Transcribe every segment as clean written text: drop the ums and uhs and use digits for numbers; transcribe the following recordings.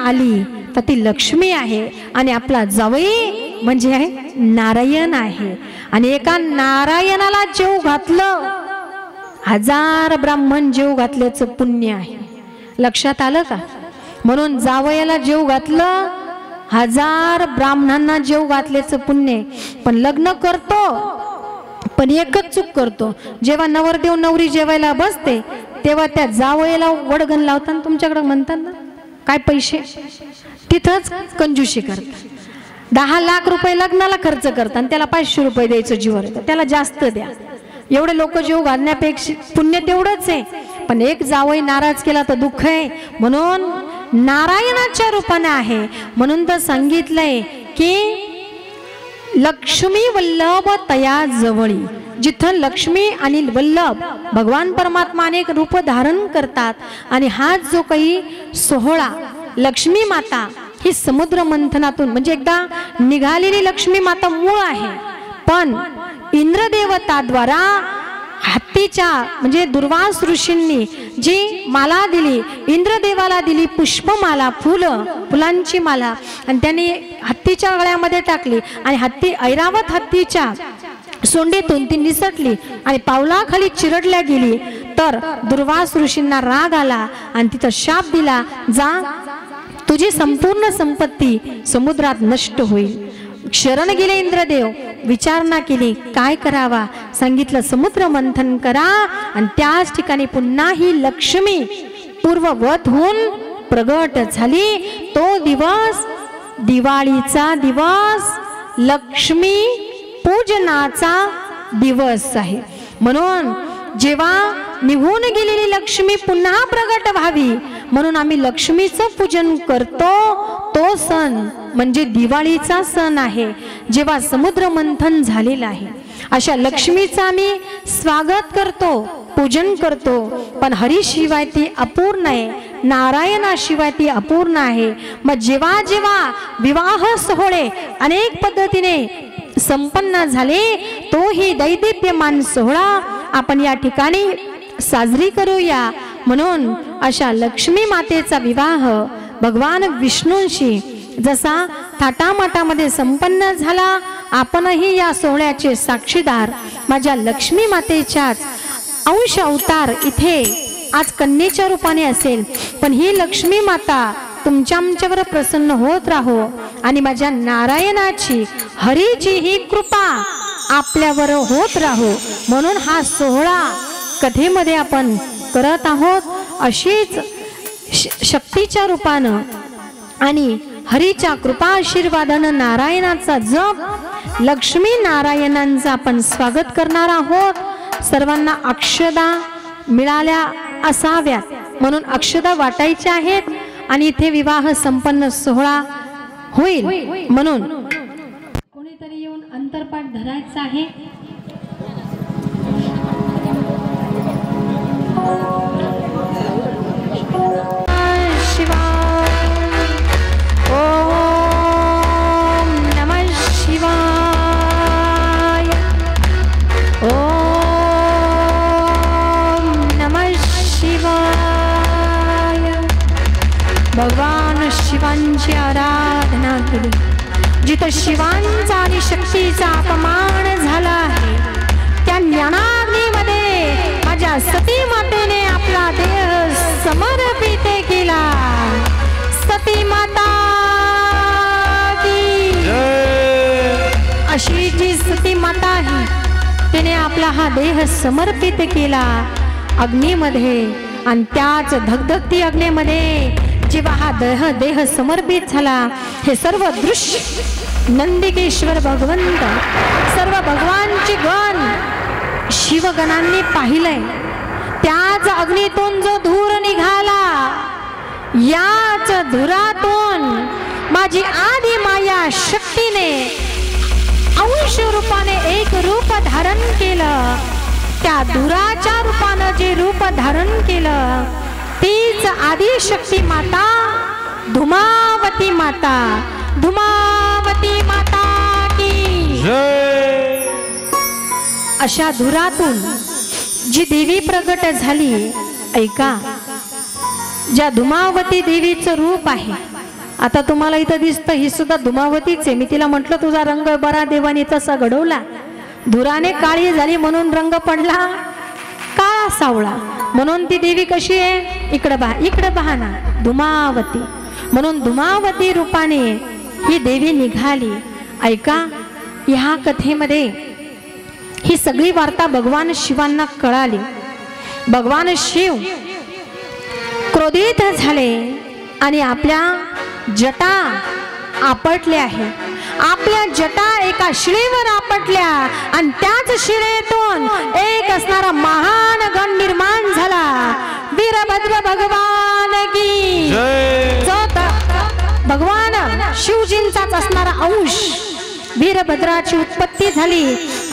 आली तर ती लक्ष्मी आहे आणि आपला जावई म्हणजे आहे नारायण आहे। आणि एका नारायणाला जेव घातलं 1000 ब्राह्मण जेव घातल्याचं पुण्य आहे। लक्षात आलं का? म्हणून जावयाला जेव घातलं 1000 ब्राह्मणांना जेव घातल्याचं पुण्य। पण लग्न करतो पण एकच चूक करतो, जेव्हा नवरदेव नवरी जेवायला बसते तेव्हा त्या जावयाला वडगण लावताना तुमच्याकडे म्हणतात ना काय पैसे, तिथंच कंजूशी करतात। 10 लाख रुपये लग्नाला खर्च करतात आणि त्याला 500 रुपये द्यायचं जीवर येतं, त्याला जास्त द्या। एवढे लोक जीव घालण्यापेक्षा पुण्य तेवढंच आहे। पण एक जावई नाराज केला तर दुःख आहे, म्हणून नारायणाच्या रूपाने आहे। म्हणून तर सांगितलंय की लक्ष्मी वल्लभ तया जवळी, जिथं लक्ष्मी आणि वल्लभ भगवान परमात्मा अनेक रूप धारण करतात। आणि हा जो काही सोहळा लक्ष्मी माता ही समुद्र मंथनातून म्हणजे एकदा निघालेली लक्ष्मी माता मूळ आहे, पण इंद्रदेवताद्वारा हत्तीच्या म्हणजे दुर्वास ऋषींनी जी माला दिली, इंद्रदेवाला दिली पुष्पमाला, फुलांची माला, आणि त्यांनी हत्तीच्या गळ्यामध्ये टाकली आणि हत्ती ऐरावत हत्तीच्या सोंडेतून ती निसटली आणि पावलाखाली चिरडल्या गेली। तर दुर्वास ऋषींना राग आला आणि तिथं शाप दिला, जा तुझी संपूर्ण संपत्ती समुद्रात नष्ट होईल। शरण गेले इंद्रदेव, विचारणा केली काय करावा, सांगितलं समुद्र मंथन करा आणि त्याच ठिकाणी पुन्हा ही लक्ष्मी पूर्ववत होऊन प्रगट झाली। तो दिवस दिवाळीचा दिवस, लक्ष्मी पूजनाचा दिवस आहे। म्हणून जेव्हा निघून गेलेली लक्ष्मी पुन्हा प्रगट व्हावी म्हणून आम्ही लक्ष्मीचं पूजन करतो। तो सण म्हणजे दिवाळीचा सण आहे, जेव्हा समुद्र मंथन झालेलं आहे। अशा लक्ष्मीचं आम्ही स्वागत करतो, पूजन करतो। पण हरीशिवाय ती अपूर्ण आहे, नारायणाशिवाय ती अपूर्ण आहे। मग जेव्हा जेव्हा विवाह सोहळे अनेक पद्धतीने संपन्न झाले, तोही दैदिप्यमान सोहळा आपण या ठिकाणी साजरी करूया। म्हणून अशा लक्ष्मी मातेचा विवाह भगवान विष्णूंशी जसा थाटामाटामध्ये संपन्न झाला, आपणही या सोहळ्याचे साक्षीदार माझ्या लक्ष्मी मातेच्याच अंश अवतार इथे आज कन्येच्या रूपाने असेल, पण ही लक्ष्मी माता तुमच्या आमच्यावर प्रसन्न होत राहो आणि माझ्या नारायणाची हरीची ही कृपा आपल्यावर होत राहो। म्हणून हा सोहळा कथेमध्ये आपण करत आहोत। अशीच शक्तीच्या रूपानं आणि हरीच्या कृपा आशीर्वादानं नारायणाचा जप लक्ष्मी नारायणांचं आपण स्वागत करणार आहोत। सर्वांना अक्षदा मिळाल्या असाव्यात म्हणून अक्षदा वाटायच्या आहेत आणि इथे विवाह संपन्न सोहळा होईल म्हणून कोणीतरी येऊन अंतरपाठ धरायचा आहे। भगवान शिवांची आराधना केली, जिथं शिवांचा आणि शक्तीचा अपमान झाला आहे त्या ज्ञानाग्नीमध्ये माझ्या सती मातेने आपला देह समर्पित केला। सती माता की जय। अशी जी सती माता आहे तिने आपला हा देह समर्पित केला अग्नीमध्ये, आणि त्याच धगधगती अग्नीमध्ये जेव्हा हा देह समर्पित झाला, हे सर्व दृश्य नंदिकेश्वर भगवंत सर्व भगवानचे गण शिवगणांनी पाहिलंय। त्याच अग्नीतून जो धूर निघाला, याच धुरातून माझी आदि माया शक्तीने अंश रूपाने एक रूप धारण केलं। त्या धुराच्या रूपाने जे रूप धारण केलं तीच आदिशक्ती माता धुमावती माता, धुमावती माता की जय। अशा धुरातून जी देवी प्रगट झाली, ऐका, ज्या धुमावती देवीचं रूप आहे आता तुम्हाला इथं दिसतं ही सुद्धा धुमावतीच आहे. मी तिला म्हटलं तुझा रंग बरा देवाने तसा घडवला, धुराने काळी झाली म्हणून रंग पडला काळा सावळा. म्हणून ती देवी कशी आहे, इकडं पहा ना, धुमावती. म्हणून धुमावती रूपाने ही देवी निघाली. ऐका, ह्या कथेमध्ये ही सगळी वार्ता भगवान शिवांना कळाली. भगवान शिव क्रोधित झाले आणि आपल्या जटा आपटल्या आहे. आपल्या जटा एका शिळेवर आपटल्या आणि त्याच शिळेतून एक असणारा महान गण निर्माण झाला. वीरभद्र भगवान की जय. भगवान शिवजींचाच असणारा अंश वीरभद्राची उत्पत्ती झाली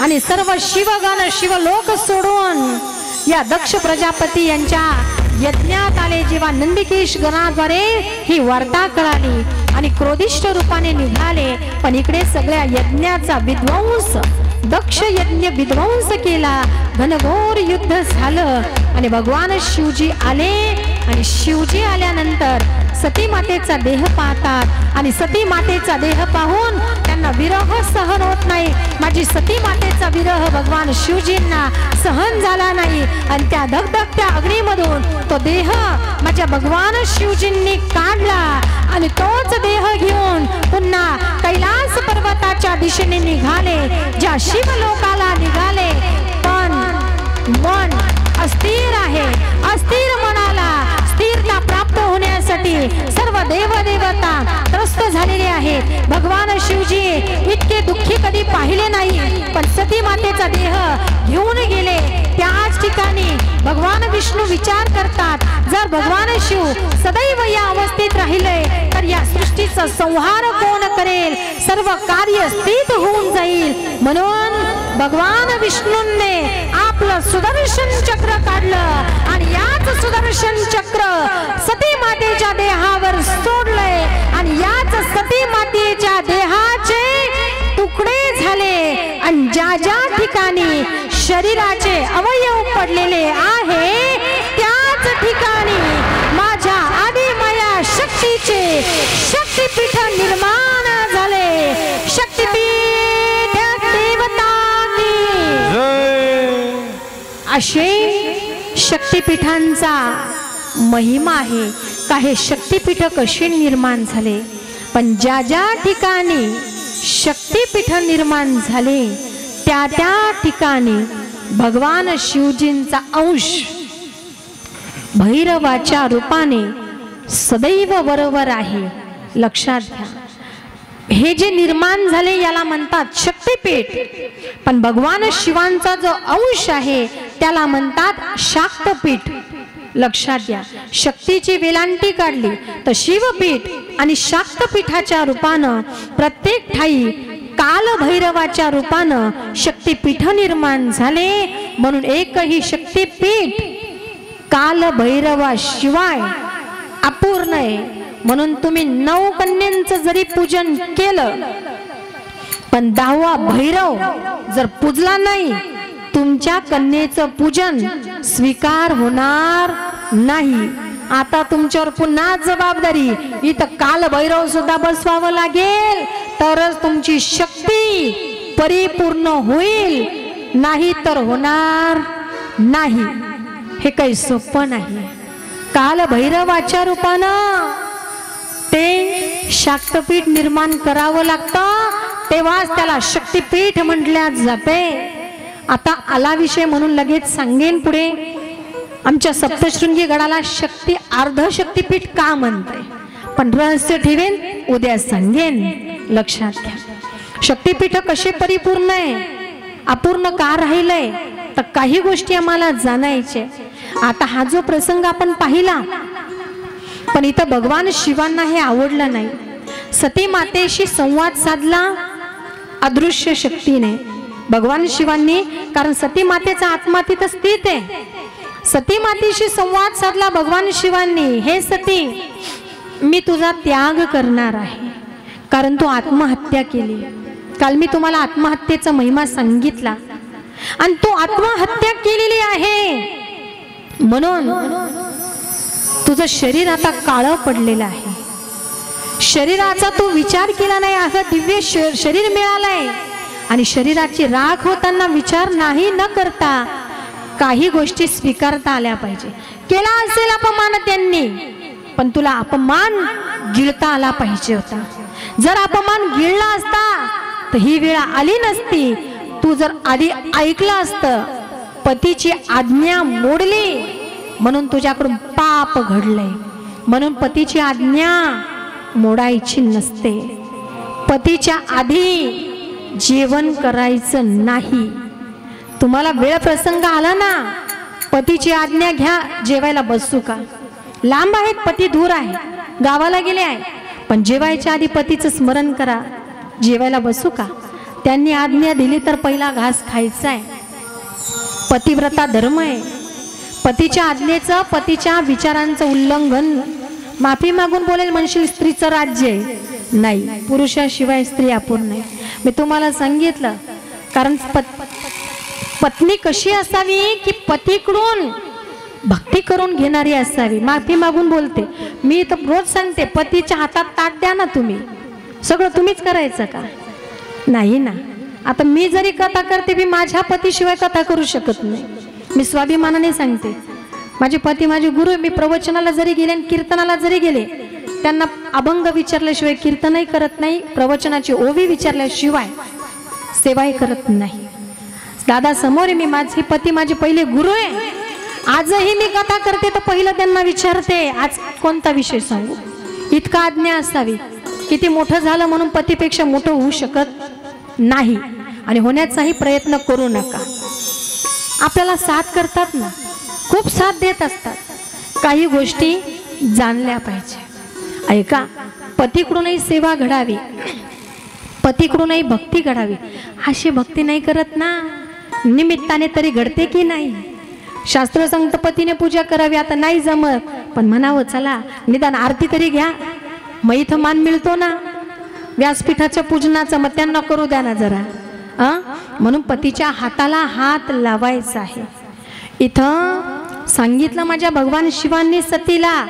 आणि सर्व शिवगण शिवलोक सोडून या दक्ष प्रजापती यांच्या यज्ञात आले. जेव्हा नंदिकेश गणाद्वारे ही वार्ता कळाली आणि क्रोधिष्ठ रूपाने निघाले, पण इकडे सगळ्या यज्ञाचा विध्वंस, दक्ष यज्ञ विध्वंस केला. घनघोर युद्ध झालं आणि भगवान शिवजी आले आणि शिवजी आल्यानंतर सती मातेचा देह पाहतात आणि सती मातेचा देह पाहून त्यांना विरह सहन होत नाही. माझी सती मातेचा विरह भगवान शिवजींना सहन झाला नाही आणि त्या धगधगत्या अग्नीमधून तो देह माझ्या भगवान शिवजींनी काढला आणि तोच देह घेऊन पुन्हा कैलास पर्वताच्या दिशेने निघाले, ज्या शिवलोकाला निघाले. पण मन अस्थिर आहे. अस्थिर मनाला स्थिरता प्राप्त होण्यासाठी सर्व देवदेवता त्रस्त झालेले आहेत. भगवान शिवजी इतके दुःखी कधी पाहिले नाही, पण सती मातेचा देह घेऊन गेले. त्याच ठिकाणी भगवान विष्णू विचार करतात, जर भगवान शिव सदैव या अवस्थेत राहिले तर या सृष्टीचा संहार कोण करेल, सर्व कार्य स्थित होऊन जाईल. म्हणून भगवान विष्णूंनी आपलं सुदर्शन चक्र काढलं आणि याच सुदर्शन चक्र सती मातेच्या देहावर सोडलंय आणि याच सती मातेच्या देहाचे तुकडे झाले आणि ज्या ज्या ठिकाणी शरीराचे अवयव पडलेले आहे त्याच ठिकाणी माझ्या आदिमाया शक्तीचे शक्तिपीठ निर्माण झाले. शक्तिपीठ देवतांनी असे शक्तिपीठांचा महिमा आहे. काही शक्तिपीठ कसे निर्माण झाले, पण ज्या ज्या ठिकाणी शक्तिपीठ निर्माण झाले त्या त्या ठिकाणी भगवान शिवजींचा अंश भैरवाच्या रूपाने सदैव बरोबर आहे. लक्षात घ्या, हे जे निर्माण झाले याला म्हणतात शक्तिपीठ, पण भगवान शिवांचा जो अंश आहे त्याला म्हणतात शाक्तपीठ. लक्षात घ्या, शक्तीची वेलांटी काढली तर शिवपीठ आणि शाक्तपीठाच्या रूपानं प्रत्येक ठाई कालभैरवाच्या रूपानं शक्तिपीठ निर्माण झाले. म्हणून एकही शक्तिपीठ कालभैरवाशिवाय अपूर्ण आहे. म्हणून तुम्ही 9 कन्यांचं जरी पूजन केलं पण 10वा भैरव जर पूजला नाही, तुमच्या कन्येचं पूजन स्वीकार होणार नाही. आता तुमच्यावर पुन्हा जबाबदारी, इथं कालभैरव सुद्धा बसवावं लागेल तरच तुमची शक्ती परिपूर्ण होईल, नाही तर होणार नाही. हे काही सोपं नाही. कालभैरवाच्या रूपानं ते शाक्तपीठ निर्माण करावं लागतं, तेव्हाच त्याला शक्तिपीठ म्हटल्या जाते. आता आला विषय म्हणून लगेच सांगेन पुढे. आमच्या सप्तशृंगी गडाला शक्ती अर्धशक्तिपीठ का म्हणते, पण रहस्य ठेवेन, उद्या सांगेन. लक्षात घ्या, शक्तिपीठ कसे परिपूर्ण आहे, अपूर्ण का राहिलंय, तर काही गोष्टी आम्हाला जाणायचे. आता हा जो प्रसंग आपण पाहिला, पण इथं भगवान शिवांना हे आवडलं नाही. सती मातेशी संवाद साधला अदृश्य शक्तीने भगवान शिवांनी, कारण सती मातेचा आत्मा तिथं स्थित आहे. सती मातेशी संवाद साधला भगवान शिवांनी, हे सती मी तुझा त्याग करणार आहे, कारण तू आत्महत्या केली. काल मी तुम्हाला आत्महत्येचा महिमा सांगितला आणि तू आत्महत्या केलेली आहे म्हणून तुझं शरीर आता काळं पडलेलं आहे. शरीराचा तू विचार केला नाही, असं दिव्य शरीर मिळालंय आणि शरीराची राख होताना विचार नाही न करता काही गोष्टी स्वीकारता आल्या पाहिजे. केला असेल अपमान त्यांनी, पण तुला अपमान गिळता आला पाहिजे होता. जर अपमान गिळला असता तर ही वेळ आली नसती. तू जर आधी ऐकलं असतं, पतीची आज्ञा मोडली म्हणून तुझ्याकडून पाप घडलंय. म्हणून पतीची आज्ञा मोडायची नसते. पतीच्या आधी जेवण करायचं नाही. तुम्हाला वेळ प्रसंग आला ना, पतीची आज्ञा घ्या, जेवायला बसू का? लांब आहेत, पती दूर आहे, गावाला गेले आहे, पण जेवायच्या आधी पतीचं स्मरण करा, जेवायला बसू का? त्यांनी आज्ञा दिली तर पहिला घास खायचा आहे. पतिव्रता धर्म आहे. पतीच्या आज्ञेचं, पतीच्या विचारांचं उल्लंघन, माफी मागून बोलेल म्हणशील स्त्रीचं राज्य आहे. नाही, पुरुषाशिवाय स्त्री अपूर्ण आहे. मी तुम्हाला सांगितलं, कारण पत्नी कशी असावी की पतीकडून भक्ती करून घेणारी असावी. माफी मागून बोलते मी तर रोज सांगते, पतीच्या हातात ताट द्या ना, तुम्ही सगळं तुम्हीच करायचं का? नाही ना. आता मी जरी कथा करते, मी माझ्या पतीशिवाय कथा करू शकत नाही. मी स्वाभिमानाने सांगते, माझे पती माझे गुरु. मी प्रवचनाला जरी गेले आणि कीर्तनाला जरी गेले, त्यांना अभंग विचारल्याशिवाय कीर्तनही करत नाही, प्रवचनाची ओवी विचारल्याशिवाय सेवाही करत नाही. दादा समोर आहे, मी माझे पती माझे पहिले गुरु आहे. आजही मी कथा करते तर पहिलं त्यांना विचारते, आज कोणता विषय सांगू. इतका आज्ञा असावी. किती मोठं झालं म्हणून पतीपेक्षा मोठं होऊ शकत नाही आणि होण्याचाही प्रयत्न करू नका. आपल्याला साथ करतात ना, खूप साथ देत असतात. काही गोष्टी जाणल्या पाहिजे. ऐका, पतीकडूनही सेवा घडावी, पतीकडूनही भक्ती घडावी. अशी भक्ती नाही करत ना, निमित्ताने तरी घडते की नाही? शास्त्र सांगतं पतीने पूजा करावी. आता नाही जमत, पण म्हणावं चला निदान आरती तरी घ्या, मग इथं मान मिळतो ना व्यासपीठाच्या पूजनाचा, मग त्यांना करू द्या ना जरा. म्हणून पतीच्या हाताला हात लावायचा आहे. इथं सांगितलं माझ्या भगवान शिवांनी सतीला,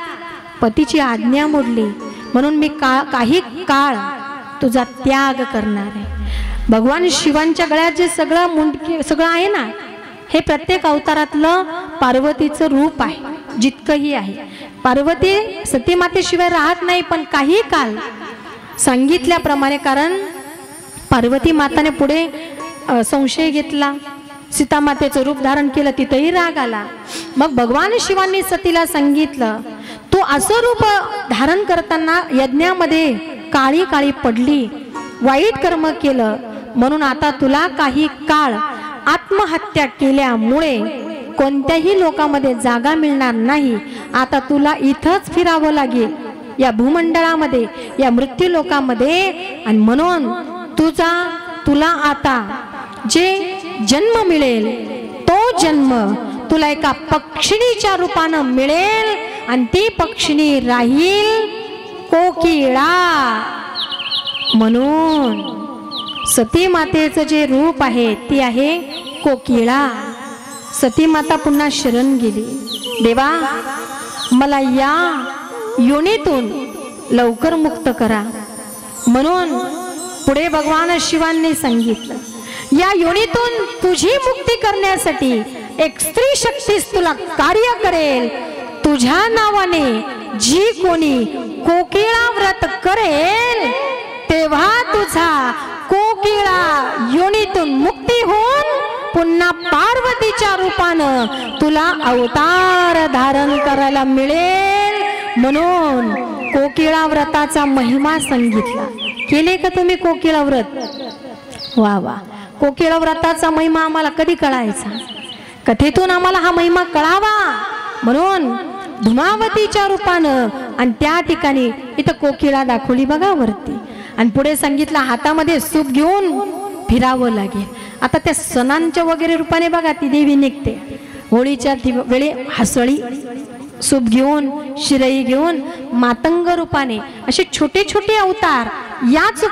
पतीची आज्ञा मोडली म्हणून मी काही काळ तुझा त्याग करणार आहे. भगवान शिवांच्या गळ्यात जे सगळं आहे ना, हे प्रत्येक अवतारातलं पार्वतीचं रूप आहे. जितकंही आहे, पार्वती सतीमातेशिवाय राहत नाही. पण काही काळ सांगितल्याप्रमाणे, कारण पार्वती माताने पुढे संशय घेतला, सीतामातेचं रूप धारण केलं, तिथंही राग आला. मग भगवान शिवांनी सतीला सांगितलं, तू असं रूप धारण करताना यज्ञामध्ये काळी काळी पडली, वाईट कर्म केलं, म्हणून आता तुला काही काळ आत्महत्या केल्यामुळे कोणत्याही लोकांमध्ये जागा मिळणार नाही. आता तुला इथंच फिरावं लागेल या भूमंडळामध्ये, या मृत्यू लोकांमध्ये. आणि म्हणून तुला आता जे जन्म मिळेल तो जन्म तुला एका पक्षिणीच्या रूपानं मिळेल आणि ती पक्षिणी राहील कोकिळा. म्हणून सती मातेचं जे रूप आहे ती आहे कोकिळा. सती माता पुन्हा शरण गेली, देवा मला या योनीतून लवकर मुक्त करा. म्हणून पुढे भगवान शिवांनी सांगितलं, या योनीतून तुझी मुक्ती करण्यासाठी एक स्त्री शक्तीच तुला कार्य करेल. तुझ्या नावाने जी कोणी कोकिळा व्रत करेल तेव्हा तुझा कोकिळा योनीतून मुक्ती होऊन पुन्हा पार्वतीच्या रूपानं तुला अवतार धारण करायला मिळेल. म्हणून कोकिळा व्रताचा महिमा सांगितला. केले का तुम्ही कोकिळा व्रत? वा वा. कोकिळा व्रताचा महिमा आम्हाला कधी कळायचा? कथेतून आम्हाला हा महिमा कळावा म्हणून धुमावतीच्या रूपानं. आणि त्या ठिकाणी इथं कोकिळा दाखवली बघा वरती. आणि पुढे सांगितलं हातामध्ये सूप घेऊन फिरावं लागेल. आता त्या सणांच्या वगैरे रूपाने बघा ती देवी निघते. होळीच्या वेळी हसळी सूप घेऊन, शिरई घेऊन, मातंग रूपाने असे छोटे छोटे अवतार याच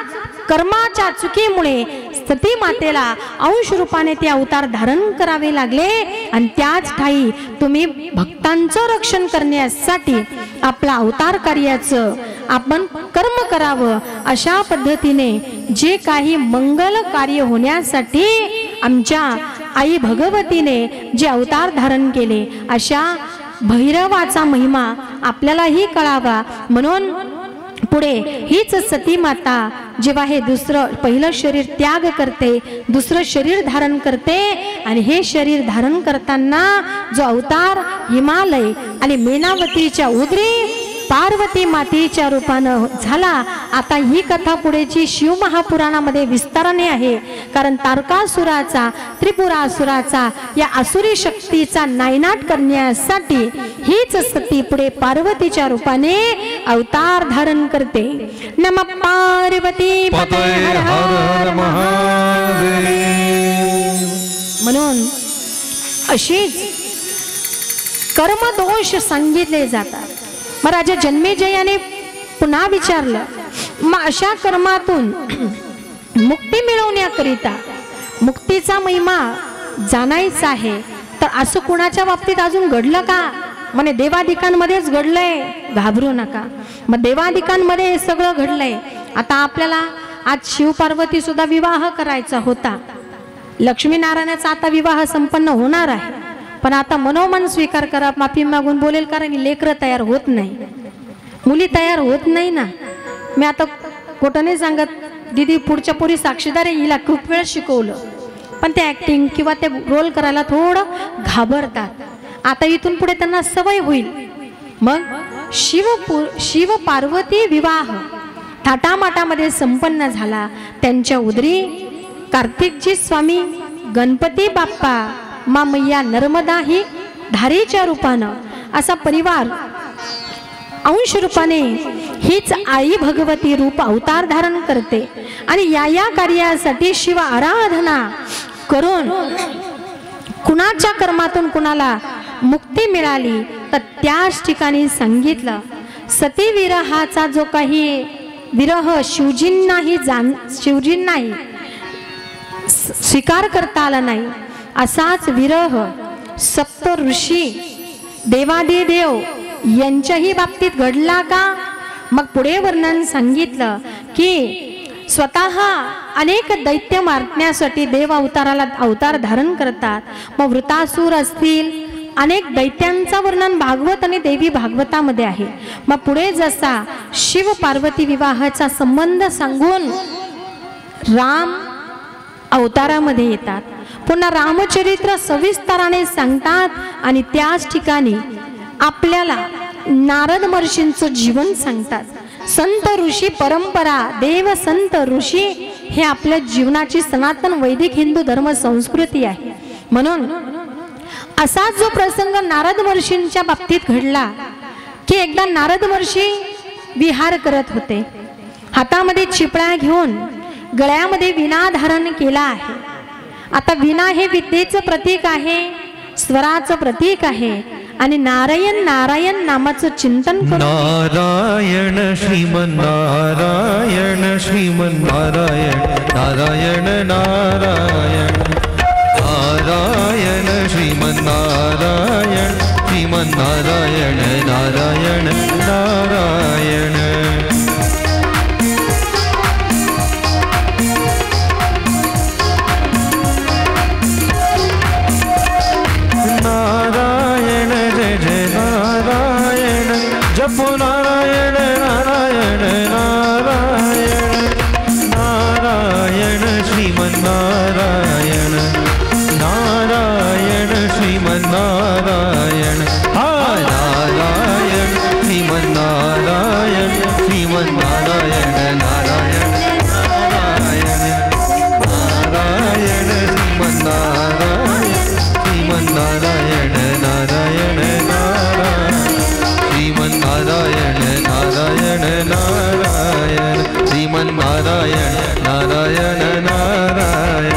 कर्माच्या चुकीमुळे सती मातेला अंश रूपाने ते अवतार धारण करावे लागले आणि त्याच ठाई तुम्ही भक्तांचं रक्षण करण्यासाठी आपला अवतार कार्याचं आपण कर्म करावं, अशा पद्धतीने जे काही मंगल कार्य होण्यासाठी आमच्या आई भगवतीने जे अवतार धारण केले, अशा भैरवाचा महिमा आपल्यालाही कळावा म्हणून पुढे हीच सती माता जेव्हा हे दुसरं पहिलं शरीर त्याग करते, दुसरं शरीर धारण करते आणि हे शरीर धारण करताना जो अवतार हिमालय आणि मेनावतीच्या उदरी पार्वती मातेच्या रूपानं झाला। आता ही कथा पुढेची शिवमहापुराणामध्ये विस्ताराने आहे, कारण तारकासुराचा त्रिपुरासुराचा या आसुरी शक्तीचा नायनाट करण्यासाठी हीच सती पुढे पार्वतीच्या रूपाने अवतार धारण करते। नमः पार्वती पते हर हर महादेव। म्हणून अशीच कर्मदोष सांगितले जातात। महाराज जन्मेजयाने पुन्हा विचारलं, मग अशा कर्मातून मुक्ती मिळवण्याकरिता मुक्तीचा महिमा जाणायचा आहे, तर असं कुणाच्या बाबतीत अजून घडलं का? म्हणे देवादिकांमध्येच घडलंय, घाबरू नका। मग देवादिकांमध्ये हे सगळं घडलंय। आता आपल्याला आज शिवपार्वती सुद्धा विवाह करायचा होता, लक्ष्मीनारायणाचा आता विवाह संपन्न होणार आहे, पण आता मनोमन स्वीकार करा, माफी मागून बोलेल, कारण लेकरं तयार होत नाही, मुली तयार होत नाही ना। मी आता खोटं नाही सांगत, दीदी पुढच्या पोरी साक्षीदार आहे, हिला खूप वेळ शिकवलं, पण ते ऍक्टिंग किंवा ते रोल करायला थोडं घाबरतात। आता इथून पुढे त्यांना सवय होईल। मग शिव पार्वती विवाह थाटामाटामध्ये संपन्न झाला। त्यांच्या उदरी कार्तिकजी स्वामी, गणपती बाप्पा, मा मैया नर्मदा ही धारेच्या रूपानं असा परिवार अंश रूपाने हीच आई भगवती रूप अवतार धारण करते आणि या कार्यासाठी शिव आराधना करून कुणाच्या कर्मातून कुणाला मुक्ती मिळाली, तर त्याच ठिकाणी सांगितलं सती विरहाचा जो काही विरह शिवजींनाही स्वीकार करता आला नाही, असाच विरह सप्त ऋषी देवादिदेव यांच्याही बाबतीत घडला का? मग पुढे वर्णन सांगितलं की स्वतः अनेक दैत्य मारण्यासाठी देव अवतार धारण करतात। मग वृतासूर असतील, अनेक दैत्यांचं वर्णन भागवत आणि देवी भागवतामध्ये आहे। मग पुढे जसा शिव पार्वती विवाहाचा संबंध सांगून राम अवतारामध्ये येतात, पुन्हा रामचरित्र सविस्तराने सांगतात आणि त्याच ठिकाणी आपल्याला नारद महर्षींचं जीवन सांगतात। संत ऋषी परंपरा, देव संत ऋषी हे आपल्या जीवनाची सनातन वैदिक हिंदू धर्म संस्कृती आहे। म्हणून असा जो प्रसंग नारद महर्षींच्या बाबतीत घडला की एकदा नारद महर्षी विहार करत होते, हातामध्ये चिपळा घेऊन गळ्यामध्ये विणा धारण केला आहे। आता विणा हे विद्येचं प्रतीक आहे, स्वराचं प्रतीक आहे आणि नारायण नारायण नामाचं चिंतन करून नारायण श्रीमन नारायण श्रीमन नारायण नारायण नारायण नारायण श्रीमन नारायण श्रीमन नारायण नारायण नारायण नारायण जय जय नारायण जपो नारायण नारायण नारायण नारायण श्रीमन नारायण नारायण श्रीमन नारायण नारायण श्रीमन नारायण श्रीमन नारायण नारायण नारायण नारायण श्रीमन नारायण श्रीमन नारायण नारायण नारायण श्रीमन नारायण नारायण नारायण श्रीमन नारायण नारायण नारायण।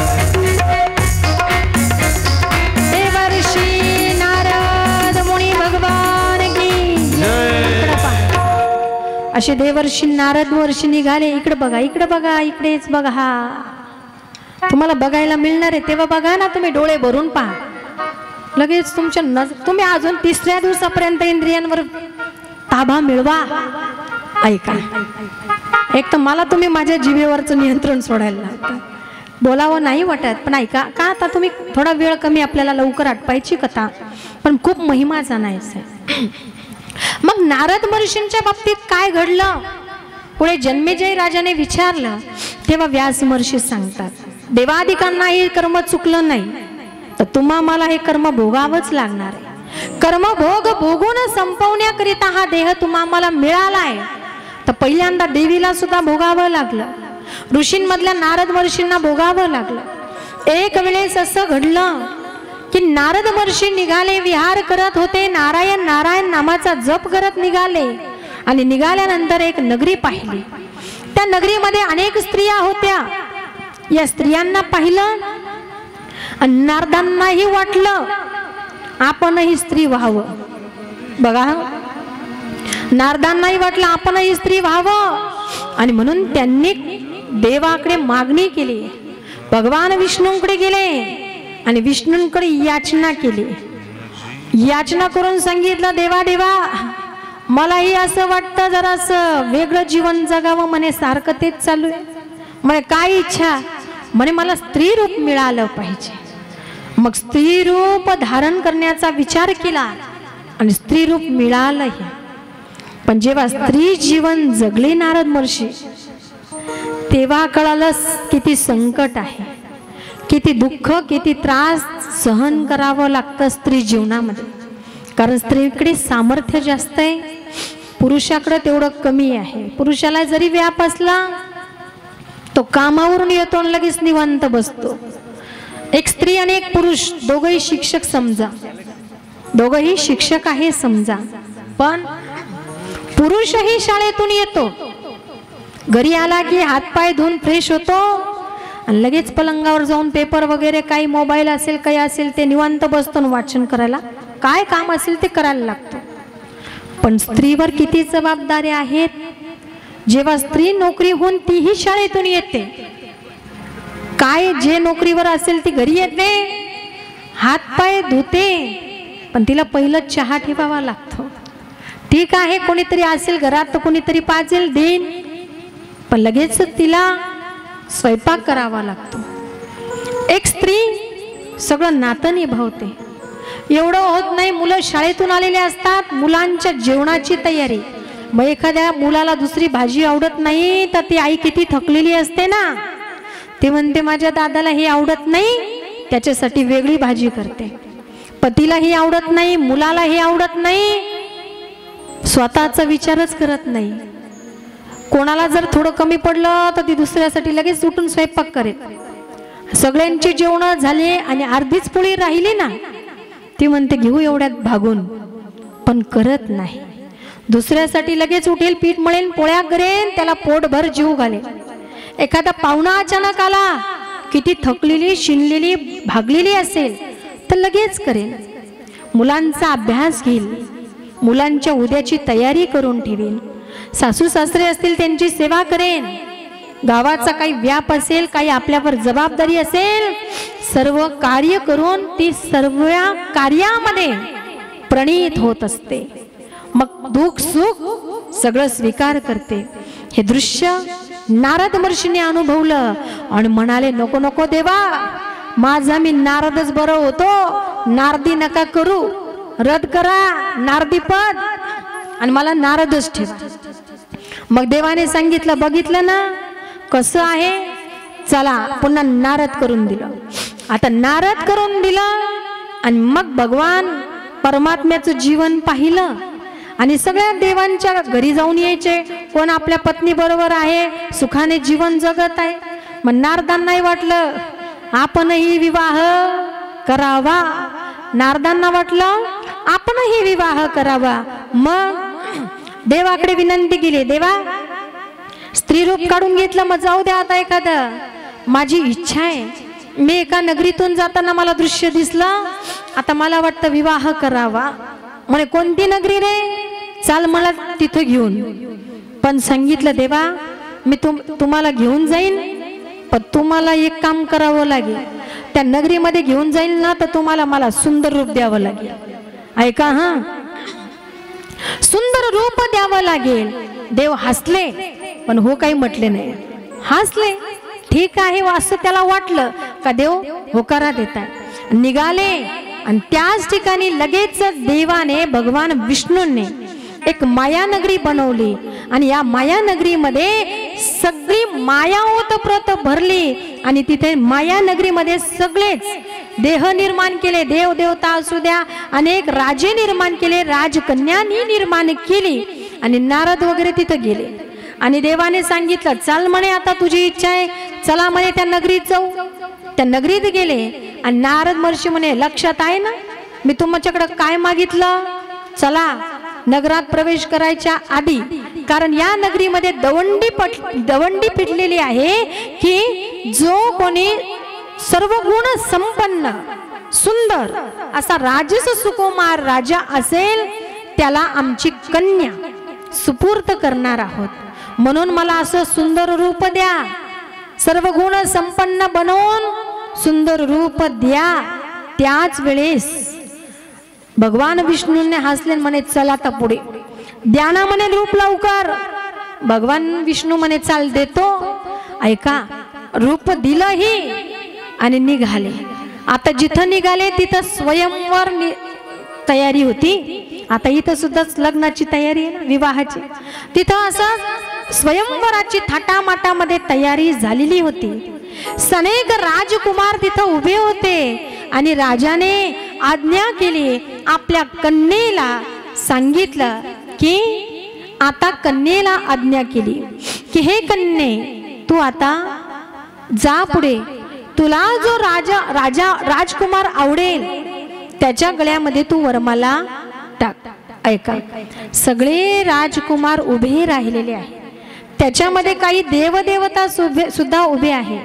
देवर्षी नारद मुनी भगवान की जय। असे देवर्षी नारद महर्षी निघाले, इकडे बघा इकडेच बघा, तुम्हाला बघायला मिळणार आहे तेव्हा बघा ना, तुम्ही डोळे भरून पहा, लगेच तुमच्या तुम्ही अजून 3ऱ्या दिवसापर्यंत इंद्रियांवर ताबा मिळवा. ऐका, एक तर मला तुम्ही माझ्या जिभेवरचं नियंत्रण सोडायला लागतं, बोलावं नाही वाटत, पण ऐका का आता तुम्ही थोडा वेळ कमी, आपल्याला लवकर आटपायची कथा, पण खूप महिमा जाणायचं आहे. मग नारद महर्षींच्या बाबतीत काय घडलं, पुढे जन्मेजय राजाने विचारलं तेव्हा व्यास महर्षी सांगतात, देवादिकांना हे कर्म चुकलं नाही तर तुम्हा मला हे कर्म भोगावंच लागणार आहे. कर्मभोग भोगून संपवण्याकरिता हा देह तुम्हा मला मिळाला आहे. तर पहिल्यांदा देवीला सुद्धा भोगावं लागलं, ऋषींमधल्या नारद महर्षींना भोगावं लागलं. एक वेळेस असं घडलं की नारद महर्षी निघाले, विहार करत होते, नारायण नारायण नामाचा जप करत निघाले आणि निघाल्यानंतर एक नगरी पाहिली. त्या नगरीमध्ये अनेक स्त्रिया होत्या. या स्त्रियांना पाहिलं आणि नारदांनाही वाटलं आपणही स्त्री व्हावं. बघा, नारदांनाही वाटलं आपणही स्त्री व्हावं आणि म्हणून त्यांनी देवाकडे मागणी केली. भगवान विष्णूंकडे गेले आणि विष्णूंकडे याचना केली. याचना करून सांगितलं, देवा देवा मलाही असं वाटतं जरासं वेगळं जीवन जगावं, म्हणे सारखं तेच चालू आहे, म्हणे काय इच्छा, म्हणे मला स्त्री रूप मिळालं पाहिजे. मग स्त्री रूप धारण करण्याचा विचार केला आणि स्त्री रूप मिळालंही. पण जेव्हा स्त्री जीवन जगले नारद महर्षी तेव्हा कळालं किती संकट आहे, किती दुःख, किती त्रास सहन करावं लागतं स्त्री जीवनामध्ये. कारण स्त्रीकडे सामर्थ्य जास्त आहे, पुरुषाकडे तेवढं कमी आहे. पुरुषाला जरी व्याप असला तो कामावरून येतो आणि लगेच निवांत बसतो. एक स्त्री आणि एक पुरुष दोघंही शिक्षक समजा, दोघंही शिक्षक आहे समजा, पण पुरुषही शाळेतून येतो, घरी आला की हातपाय धुवून फ्रेश होतो आणि लगेच पलंगावर जाऊन पेपर वगैरे काही मोबाईल असेल काही असेल ते निवांत बसतो वाचन करायला, काय काम असेल ते करायला लागतं. पण स्त्रीवर किती जबाबदाऱ्या आहेत. जेव्हा स्त्री नोकरीहून तीही शाळेतून येते, काय जे नोकरीवर असेल ती घरी येते, हातपाय धुते, पण तिला पहिलं चहा ठेवावा लागतो. ठीक आहे कोणीतरी असेल घरात तर कोणीतरी पाजेल देईन, पण लगेच तिला स्वयंपाक करावा लागतो. एक स्त्री सगळं नातं निभावते. एवढं होत नाही, मुलं शाळेतून आलेले असतात, मुलांच्या जेवणाची तयारी. मग एखाद्या मुलाला दुसरी भाजी आवडत नाही तर ती आई किती थकलेली असते ना, ती म्हणते माझ्या दादाला हे आवडत नाही, त्याच्यासाठी वेगळी भाजी करते. पतीला हे आवडत नाही, मुलाला हे आवडत नाही, स्वतःचा विचारच करत नाही. कोणाला जर थोडं कमी पडलं तर ती दुसऱ्यासाठी लगेच उठून स्वयंपाक करेल. सगळ्यांची जेवण झाले आणि अर्धीच पोळी राहिली ना, ती म्हणते घेऊ एवढ्यात भागून, पण करत नाही. दुसऱ्यासाठी लगेच उठेल, पीठ मळेल, पोळ्या करेन, त्याला पोटभर जीव घालेल. एखादा पाहुणा अचानक आला, किती थकलेली शिनलेली भागलेली असेल तर लगेच करेल. मुलांचा अभ्यास घेईल, मुलांच्या उद्याची तयारी करून ठेवेल. सासू सासरे असतील त्यांची सेवा करेन. गावाचा काही व्याप असेल, काही आपल्यावर जबाबदारी असेल, सर्व कार्य करून ती सर्व कार्यामध्ये प्रणित होत असते. मग दुःख सुख सगळं स्वीकार करते. हे दृश्य नारद महर्षीने अनुभवलं आणि म्हणाले, नको नको देवा, माझा मी नारदच बरं होतो, नारदी नका करू, रद्द करा नारदी पद आणि मला नारदच ठेवा. मग देवाने सांगितलं, बघितलं ना कसं आहे, चला पुन्हा नारद करून दिलं. आता नारद करून दिलं आणि मग भगवान परमात्म्याचं जीवन पाहिलं आणि सगळ्या देवांच्या घरी जाऊन यायचे. कोण आपल्या पत्नी बरोबर आहे, सुखाने जीवन जगत आहे. मग नारदांनाही वाटलं आपणही विवाह करावा, नारदांना वाटलं आपणही विवाह करावा. मग देवाकडे विनंती केली, देवा स्त्री रूप काढून घेतलं, मग जाऊ द्या आता एखादं, माझी इच्छा आहे, मी एका नगरीतून जाताना मला दृश्य दिसलं, आता मला वाटतं विवाह करावा. म्हणे कोणती नगरी रे, चाल मला तिथं घेऊन. पण सांगितलं, देवा मी तुम्हाला घेऊन जाईन, पण तुम्हाला एक काम करावं लागेल, त्या नगरीमध्ये घेऊन जाईल ना तर तुम्हाला मला सुंदर रूप द्यावं लागेल. ऐका हा, सुंदर रूप द्यावं लागेल. देव हसले पण हो काही म्हटले नाही, हसले. ठीक आहे असं त्याला वाटलं का देव होकारा देतात. निघाले आणि त्याच ठिकाणी लगेच देवाने भगवान विष्णूंनी एक मायानगरी बनवली आणि या मायानगरीमध्ये सगळी माया ओतप्रोत भरली आणि तिथे मायानगरीमध्ये सगळेच देह निर्माण केले. देव देवता असू द्या, अनेक राजे निर्माण केले, राजकन्यांनी निर्माण केली आणि नारद वगैरे तिथे गेले आणि देवाने सांगितलं चल म्हणे आता तुझी इच्छा आहे, चला म्हणे त्या नगरीत जाऊ. त्या नगरीत गेले आणि नारद महर्षी म्हणे लक्षात आहे ना मी तुमच्याकडे काय मागितलं, चला नगरात प्रवेश करायच्या आधी, कारण या नगरीमध्ये दवंडी पिटलेली आहे की जो कोणी सर्व गुण संपन्न सुंदर असा राजस सुकुमार राजा असेल त्याला आमची कन्या सुपूर्त करणार आहोत. म्हणून मला असं सुंदर रूप द्या, सर्व गुण संपन्न बनवून सुंदर रूप द्या. त्याच वेळेस भगवान विष्णूने हसले म्हणे चला आता पुढे द्या ना म्हणे रूप लवकर. भगवान विष्णू म्हणे चाल देतो. ऐका, रूप दिलंही आणि निघाले. आता जिथं निघाले तिथं स्वयंवर तयारी होती. आता इथं सुद्धा लग्नाची तयारी आहे ना, विवाहाची. तिथं असं स्वयंवराची थाटामाटामध्ये तयारी झालेली होती. अनेक राजकुमार तिथं उभे होते आणि राजाने आज्ञा केली, आपल्या कन्येला सांगितलं की आता कन्येला आज्ञा केली की हे कन्ये तू आता जा पुढे, तुला जो राजकुमार आवडेल त्याच्या गळ्यामध्ये तू वरमाला टाक. ऐका, सगळे राजकुमार उभे राहिलेले आहे, त्याच्यामध्ये काही देवदेवता सुद्धा उभे आहे.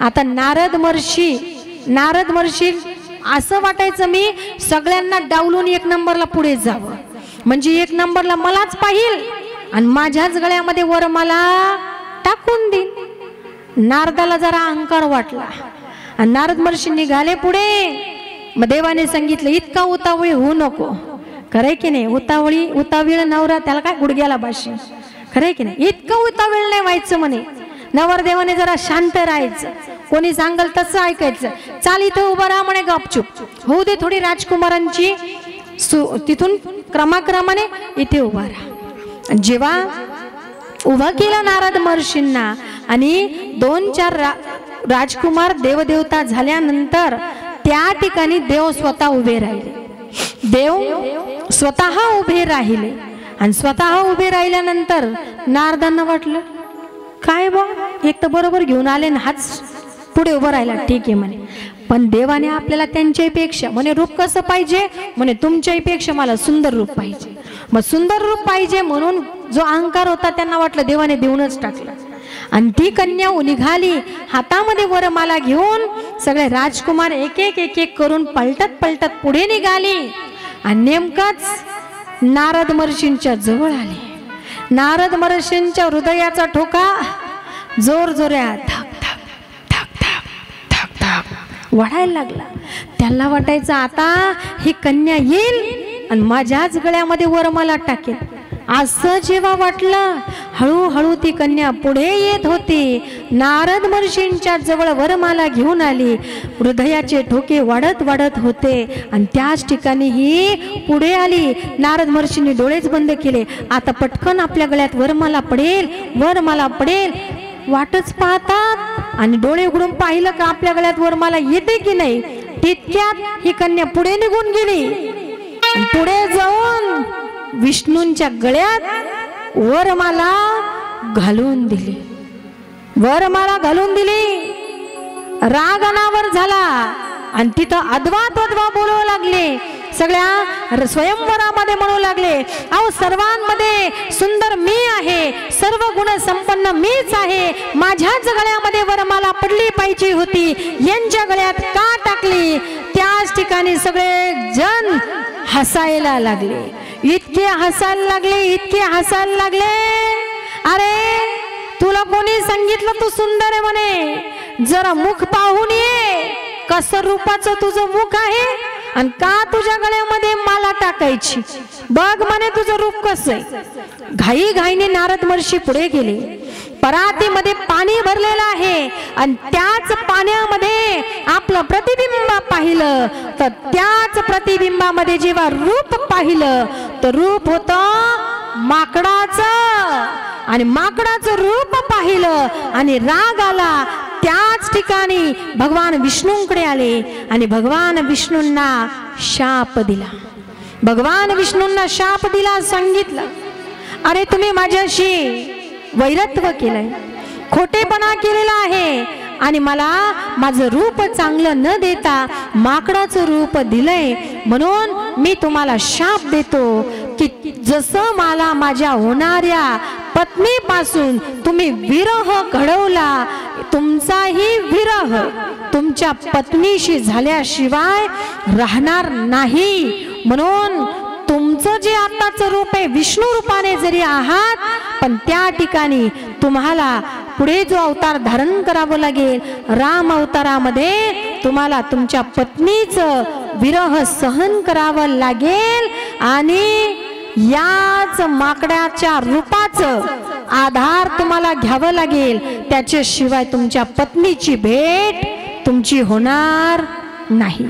आता नारद महर्षी असं वाटायचं मी सगळ्यांना डावलून एक नंबरला पुढे जावं, म्हणजे एक नंबरला मलाच पाहिल आणि माझ्याच गळ्यामध्ये वरमाला टाकून देईन. नारदाला जरा अहंकार वाटला आणि नारद महर्षी निघाले पुढे. मग देवाने सांगितलं इतका उतावळी होऊ नको. खरंय की नाही, उतावीळ नवरा त्याला काय गुडघ्याला बाशी. खरंय की नाही, इतकं उतावीळ नाही व्हायचं म्हणे. नवरदेवाने जरा शांत राहायचं, कोणी सांगल तसं ऐकायचं. चाल इथं उभं राहा म्हणे गपचूप, होऊ दे थोडी राजकुमारांची तिथून क्रमाक्रमाने इथे उभा राहा. जेव्हा उभा केला नारद महर्षींना आणि 2-4 राजकुमार देवदेवता झाल्यानंतर त्या ठिकाणी देव स्वतः उभे राहिले. देव स्वतः उभे राहिले आणि स्वतः उभे राहिल्यानंतर नारदांना वाटलं काय बा, एक तर बरोबर घेऊन आले ना, हाच पुढे उभं राहिला, ठीक आहे म्हणे. पण देवाने आपल्याला त्यांच्यापेक्षा म्हणे रूप कसं पाहिजे, म्हणे तुमच्यापेक्षा मला सुंदर रूप पाहिजे. मग सुंदर रूप पाहिजे म्हणून जो अहंकार होता त्यांना वाटलं देवाने देऊनच टाकलं. आणि ती कन्या निघाली हातामध्ये वरमाला घेऊन. सगळे राजकुमार एक एक करून पलटत पुढे निघाली आणि नेमकाच नारद महर्षींच्या जवळ आले. नारद महर्षींच्या हृदयाचा ठोका जोरजोरात धक धक धक धक धक धक वाढायला लागला. त्याला वाटायचं आता ही कन्या येईल आणि माझ्याच गळ्यामध्ये वरमाला टाकेल. असं जेव्हा वाटलं हळूहळू ती कन्या पुढे येत होती. नारद महर्षींच्या जवळ वरमाला घेऊन आली. हृदयाचे ठोके वाढत होते आणि त्याच ठिकाणी ही पुढे आली. नारद महर्षींनी डोळेच बंद केले. आता पटकन आपल्या गळ्यात वरमाला पडेल वाटच पाहतात आणि डोळे उघडून पाहिलं का आपल्या गळ्यात वरमाला येते की नाही. तितक्यात ही कन्या पुढे निघून गेली. पुढे जाऊन विष्णूंच्या गळ्यात वरमाला घालून दिली. राग अनावर झाला आणि तिथं अद्वा बोलू लागले. सगळ्या स्वयंवरामध्ये म्हणू लागले, अहो सर्वांमध्ये सुंदर मी आहे, सर्व गुण संपन्न मीच आहे. माझ्याच गळ्यामध्ये वरमाला पडली पाहिजे होती, यांच्या गळ्यात का टाकली. त्याच ठिकाणी सगळे जण हसायला लागले. इतके हसायला लागले. अरे तुला कोणी सांगितलं तू सुंदर आहे म्हणे. जरा मुख पाहून ये, कसं रूपाचं तुझं मुख आहे आणि का तुझ्या गळ्यामध्ये माला टाकायची, बघ म्हणे तुझं रूप कसं आहे. घाई घाईने नारद महर्षी पुढे गेले. परातीमध्ये पाणी भरलेलं आहे आणि त्याच पाण्यामध्ये आपलं प्रतिबिंब पाहिलं, तर त्याच प्रतिबिंबामध्ये जेव्हा रूप पाहिलं तर रूप होतं माकडाचं, आणि माकडाचं रूप पाहिलं आणि राग आला. त्याच ठिकाणी भगवान विष्णूंकडे आले आणि भगवान विष्णूंना शाप दिला. भगवान विष्णूंना शाप दिला, सांगितलं अरे तुम्ही माझ्याशी वैरत्व केलंय, खोटेपणा केलेला आहे आणि मला माझं रूप चांगलं न देता माकडाचं रूप दिलंय, म्हणून मी तुम्हाला शाप देतो की जसं मला माझ्या होणाऱ्या पत्नीपासून तुम्ही विरह घडवला, तुमचाही विरह तुमच्या पत्नीशी झाल्याशिवाय राहणार नाही. म्हणून तुमचं जे आताचं रूप आहे विष्णू रूपाने जरी आहात, पण त्या ठिकाणी तुम्हाला पुढे जो अवतार धारण करावं लागेल, राम अवतारामध्ये तुम्हाला तुमच्या पत्नीचं विरह सहन करावं लागेल आणि याच माकडाच्या रूपाचं आधार तुम्हाला घ्यावं लागेल. त्याच्याशिवाय तुमच्या पत्नीची भेट तुमची होणार नाही.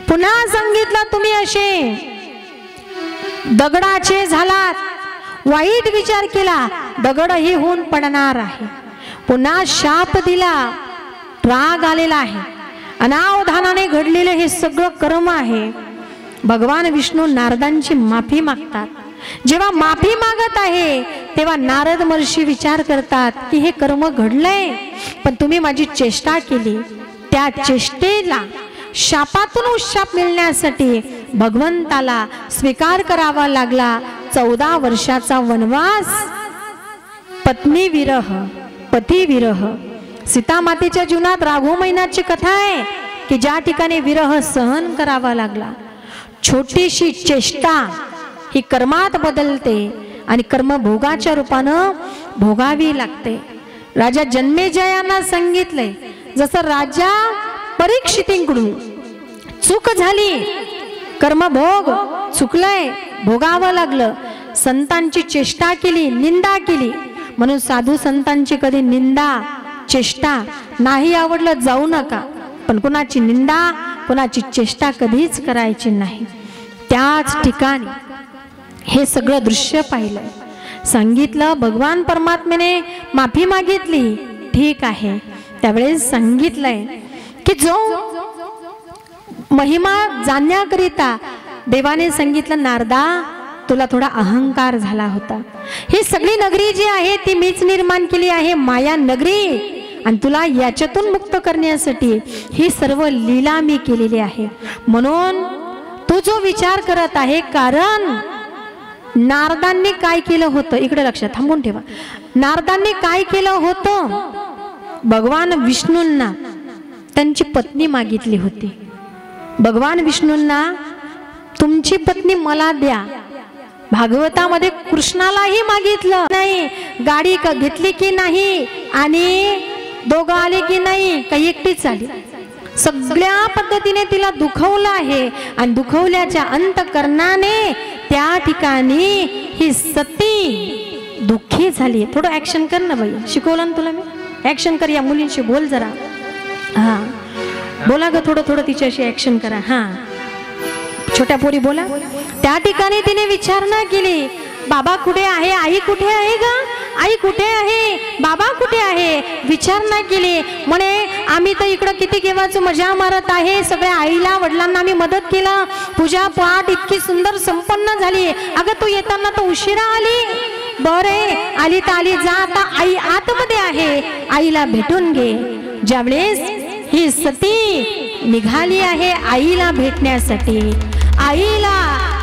पुन्हा सांगितलं तुम्ही असे दगडाचे झालात, वाईट विचार केला, दगडही होऊन पडणार आहे. पुन्हा शाप दिला, राग आलेला आहे, अनावधानाने घडलेले हे सगळं कर्म आहे. भगवान विष्णू नारदांची माफी मागतात. जेव्हा माफी मागत आहे तेव्हा नारद महर्षी विचार करतात की हे कर्म घडलंय, पण तुम्ही माझी चेष्टा केली, त्या चेष्टेला शापातून उशाप मिळण्यासाठी भगवंताला स्वीकार करावा लागला 14 वर्षाचा वनवास, पत्नी विरह, पती विरह. सीता मातेच्या जीवनात राघव महिन्याची कथा आहे की ज्या ठिकाणी विरह सहन करावा लागला. छोटीशी चेष्टा ही कर्मात बदलते आणि कर्म भोगाच्या रूपानं भोगावी लागते. राजा जन्मेजयांना सांगितलंय, जसं राजा परीक्षितींकडून चूक झाली, कर्मभोग चुकलंय, भोगावं लागलं, संतांची चेष्टा केली, निंदा केली, म्हणून साधू संतांची कधी निंदा चेष्टा नाही आवडलं जाऊ नका, पण कुणाची निंदा कुणाची चेष्टा कधीच करायची नाही. त्याच ठिकाणी हे सगळं दृश्य पाहिलं, सांगितलं भगवान परमात्म्याने माफी मागितली, ठीक आहे. त्यावेळेस सांगितलंय की जो महिमा जाणण्याकरिता देवाने सांगितलं, नारदा तुला थोडा अहंकार झाला होता, ही सगळी नगरी जी आहे ती मीच निर्माण केली आहे, माया नगरी, आणि तुला याच्यातून मुक्त करण्यासाठी ही सर्व लीला मी केलेली आहे. म्हणून तू जो विचार करत आहे, कारण नारदांनी काय केलं होतं, इकडे लक्षात थांबून ठेवा, नारदांनी काय केलं होतं, भगवान विष्णूंना त्यांची पत्नी मागितली होती. भगवान विष्णूंना तुमची पत्नी मला द्या. भागवतामध्ये कृष्णालाही मागितलं नाही, गाडी का घेतली की नाही आणि दोघं आले की नाही, काही एकटीच आली. सगळ्या पद्धतीने तिला दुखवलं आहे आणि दुखवल्याच्या अंतकरणाने त्या ठिकाणी ही सती दुःखी झाली. थोडं ऍक्शन कर ना बाई, शिकवलं ना तुला मी, ऍक्शन कर, या मुलींशी बोल जरा, हा बोला ग, थोडं थोडं तिच्याशी ऍक्शन करा, हा छोट्या पोरी बोला. त्या ठिकाणी तिने विचारणा केली, बाबा कुठे आहे, आई कुठे आहे ग, आई कुठे आहे, बाबा कुठे आहे, विचारणा केली. म्हणे आम्ही तर इकडं किती केव्हाच मजा मारत आहे, सगळ्या आईला वडिलांना आम्ही मदत केलं, पूजा पाठ इतकी सुंदर संपन्न झाली. अगं तू येताना तर उशिरा आली, बरे आली तर आली, जा आता आई आतमध्ये आहे, आईला भेटून घे. ज्यावेळेस ही सती निघाली आहे आईला भेटण्यासाठी, आईला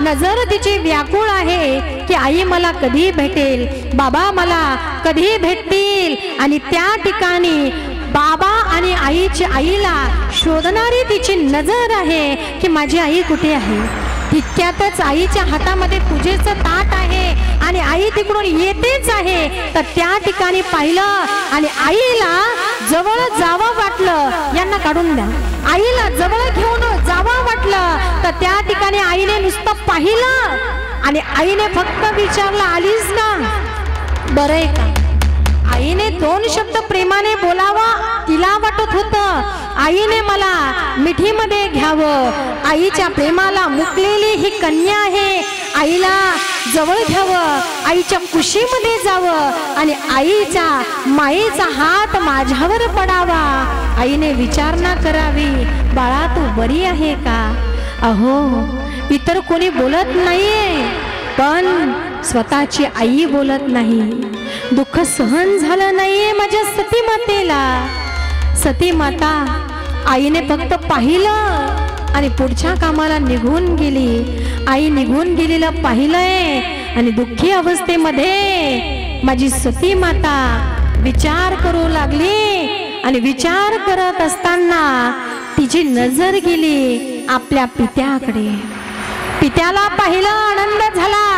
नजर तिची व्याकुळ आहे की आई मला कधी भेटेल, बाबा मला कधी भेटतील, आणि त्या ठिकाणी बाबा आणि आईला शोधणारी तिची नजर आहे की माझी आई कुठे आहे. तितक्यातच आईच्या हातामध्ये पूजेचं ताट आहे आणि आई तिकडून येतेच आहे, तर त्या ठिकाणी पाहिलं आणि आईला जवळ जावं वाटलं यांना काढून द्या, आईला जवळ घेऊन जावं वाटलं तर त्या ठिकाणी आईने नुसतं पाहिलं आणि आईने फक्त विचारलं आलीस का, बरं आहे का. आईने 2 शब्द प्रेमाने बोलावा तिला वाटत होतं आईने मला मिठीमध्ये घ्यावं, आईच्या प्रेमाला मुकलेली ही कन्या आहे, आईला जवळ घ्यावं, आईच्या कुशीमध्ये जावं आणि आईच्या मायेचा हात माझ्यावर पडावा, आईने विचारणा करावी बाळा तू बरी आहे का. अहो इतर कोणी बोलत नाहीये पण स्वतःची आई बोलत नाही. दुःख सहन झालं नाहीये माझ्या सती मातेला. सती माता आईने फक्त पाहिलं आणि पुढच्या कामाला निघून गेली. आई निघून गेलेलं पाहिलंय आणि दुःखी अवस्थेमध्ये माझी सती माता विचार करू लागली आणि विचार करत असताना तिची नजर गेली आपल्या पित्याकडे. पित्याला पाहिलं, आनंद झाला.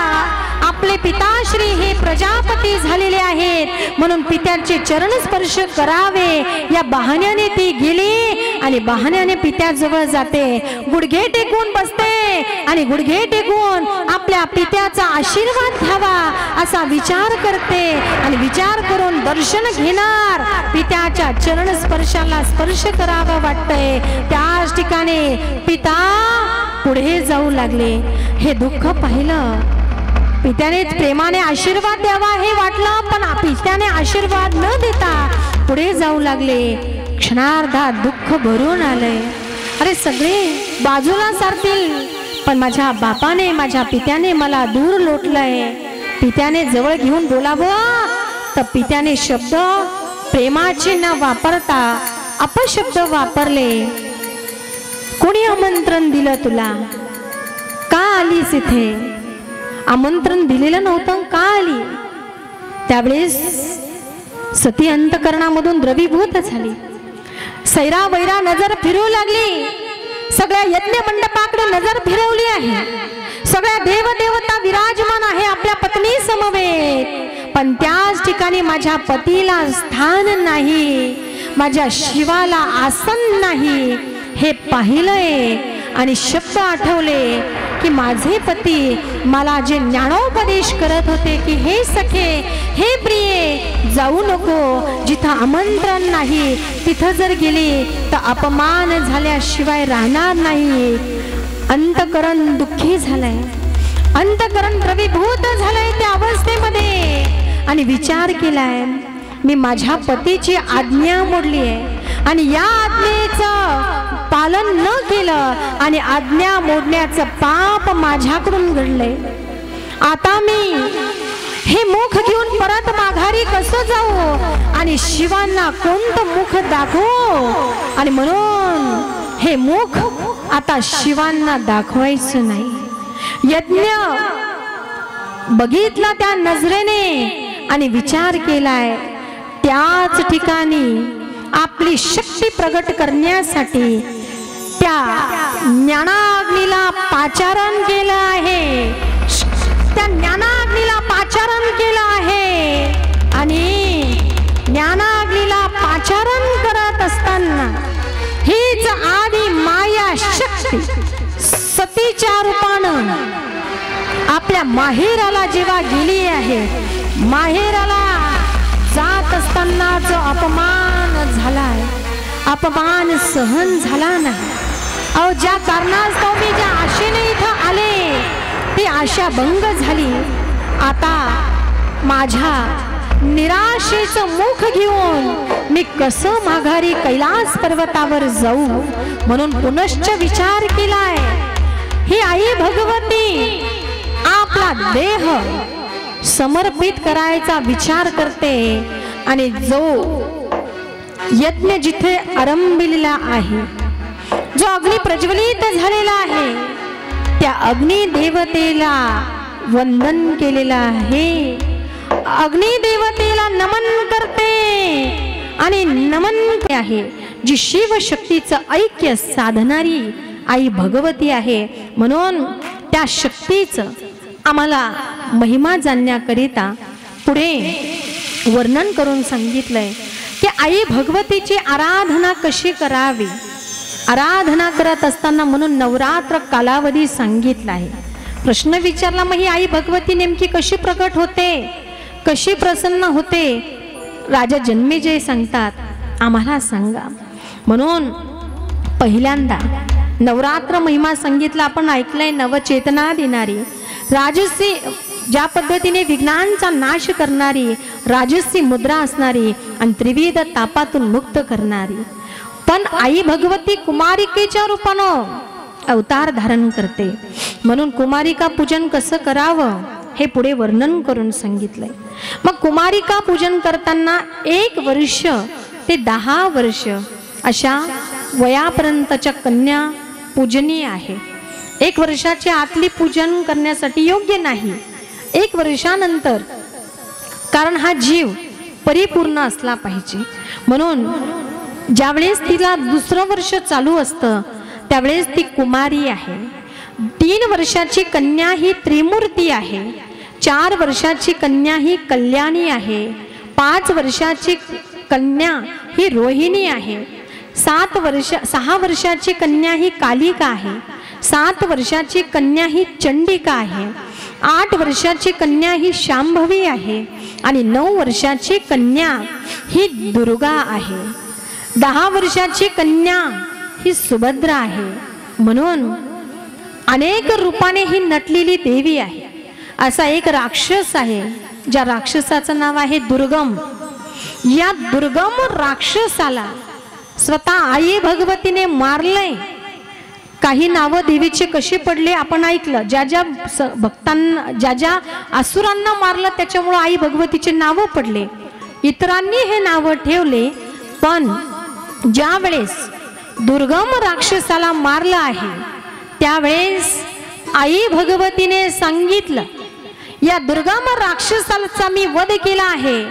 आपले पिताश्री हे प्रजापती झालेले आहेत म्हणून पित्याचे चरण स्पर्श करावे या बहाण्याने ती गेली आणि बहाण्याने पित्याजवळ जाते, गुडघे टेकून बसते आणि गुडघे टेकून आपल्या पित्याचा आशीर्वाद घ्यावा असा विचार करते आणि विचार करून दर्शन घेणार. पित्याच्या चरण स्पर्शाला स्पर्श करावा वाटतंय त्याच ठिकाणी पिता पुढे जाऊ लागले. हे दुःख पाहिलं, पित्याने प्रेमाने आशीर्वाद द्यावा हे वाटलं पण पित्याने आशीर्वाद न देता पुढे जाऊ लागले. क्षणार्धात दुःख भरून आलंय. अरे सगळे बाजूला सारतील पण माझ्या बापाने माझ्या पित्याने मला दूर लोटलंय. पित्याने जवळ घेऊन बोलावं तर पित्याने शब्द प्रेमाचे न वापरता अपशब्द वापरले. कोणी आमंत्रण दिलं तुला, का आलीस इथे, आमंत्रण दिलेलं नव्हतं का आली. त्यावेळेस सती अंतकरणामधून द्रवीभूत झाली. सैरा वैरा नजर फिरू लागली. सगळ्या यज्ञ मंडपाकडे नजर फिरवली आहे. सगळ्या देवदेवता विराजमान आहे आपल्या पत्नी समवेत पण त्याच ठिकाणी माझ्या पतीला स्थान नाही, माझ्या शिवाला आसन नाही हे पाहिलंय आणि शब्द आठवले की माझे पती मला जे ज्ञानोपदेश करत होते की हे सखे हे प्रिये जाऊ नको, जिथं आमंत्रण नाही तिथं जर गेली तर अपमान झाल्याशिवाय राहणार नाही. अंतकरण दुःखी झालंय, अंतकरण द्रवीभूत झालंय त्या अवस्थेमध्ये आणि विचार केलाय मी माझ्या पतीची आज्ञा मोडली आहे आणि या आज्ञेचं पालन न केलं आणि आज्ञा मोडण्याचं पाप माझ्याकडून घडलंय. आता मी हे मुख घेऊन परत माघारी कसं जाऊ आणि शिवांना कोणतं मुख दाखवू आणि म्हणून हे मुख आता शिवांना दाखवायचं नाही. यज्ञ बघितला त्या नजरेने आणि विचार केलाय त्याच ठिकाणी आपली शक्ती प्रगट करण्यासाठी त्या ज्ञानाग्नीला पाचारण केलं आहे. त्या ज्ञानाग्नीला पाचारण केलं आहे आणि ज्ञानाग्नीला पाचारण करत असताना हीच आदी माया शक्ती सतीच्या रूपानं आपल्या माहेराला जेव्हा गेली आहे, माहेराला जात असताना जो अपमान झालाय, अपमान सहन झाला नाही. अहो ज्या कारणास्तव मी ज्या आशेने इथं आले ती आशा भंग झाली. आता माझ्या निराशेचं मुख घेऊन मी कसं माघारी कैलास पर्वतावर जाऊ म्हणून पुनश्च विचार केलाय. ही आई भगवती आपला देह समर्पित करायचा विचार करते आणि जो यज्ञ जिथे आरंभिलेला आहे, जो अग्नी प्रज्वलित झालेला आहे त्या अग्नी देवतेला वंदन केलेलं आहे. अग्नी देवतेला नमन करते आणि नमन आहे जी शिवशक्तीचं ऐक्य साधणारी आई भगवती आहे. म्हणून त्या शक्तीचं आम्हाला महिमा जाणण्याकरिता पुढे वर्णन करून सांगितलंय. की आई भगवतीची आराधना कशी करावी, आराधना करत असताना म्हणून नवरात्र कालावधी सांगितला आहे. प्रश्न विचारला, मग ही आई भगवती नेमकी कशी प्रकट होते, कशी प्रसन्न होते? राजा जन्मेजय सांगतात, आम्हाला सांगा. म्हणून पहिल्यांदा नवरात्र महिमा सांगितला. आपण ऐकलंय, नवचेतना देणारी, राजसी ज्या पद्धतीने विघ्नांचा नाश करणारी, राजसी मुद्रा असणारी आणि त्रिविध तापातून मुक्त करणारी. पण आई भगवती कुमारिकेच्या रूपानं अवतार धारण करते. म्हणून कुमारिका पूजन कसं करावं हे पुढे वर्णन करून सांगितलंय. मग कुमारिका पूजन करताना 1 वर्ष ते 10 वर्ष अशा वयापर्यंतच्या कन्या पूजनीय आहे. 1 वर्षाच्या आतली पूजन करण्यासाठी योग्य नाही. 1 वर्षानंतर, कारण हा जीव परिपूर्ण असला पाहिजे. म्हणून ज्यावेळेस तिला 2रं वर्ष चालू असतं त्यावेळेस ती कुमारी आहे. 3 वर्षाची कन्या ही त्रिमूर्ती आहे. 4 वर्षाची कन्या ही कल्याणी आहे. 5 वर्षाची कन्या ही रोहिणी आहे. 6 वर्षाची कन्या ही कालिका आहे. 7 वर्षाची कन्या ही चंडिका आहे. 8 वर्षाची कन्या ही शांभवी आहे. आणि 9 वर्षाची कन्या ही दुर्गा आहे. 10 वर्षाची कन्या ही सुभद्रा आहे. म्हणून अनेक रूपाने ही नटलेली देवी आहे. असा एक राक्षस आहे, ज्या राक्षसाचं नाव आहे दुर्गम. या दुर्गम राक्षसाला स्वतः आई भगवतीने मारलंय. काही नावं देवीचे कशी पडले आपण ऐकलं. ज्या ज्या भक्तांना, ज्या असुरांना मारलं त्याच्यामुळे आई भगवतीचे नावं पडले. इतरांनी हे नावं ठेवले. पण ज्या वेळेस दुर्गम राक्षसाला मारलं आहे त्यावेळेस आई भगवतीने सांगितलं, या दुर्गम राक्षसाचा मी वध केला आहे,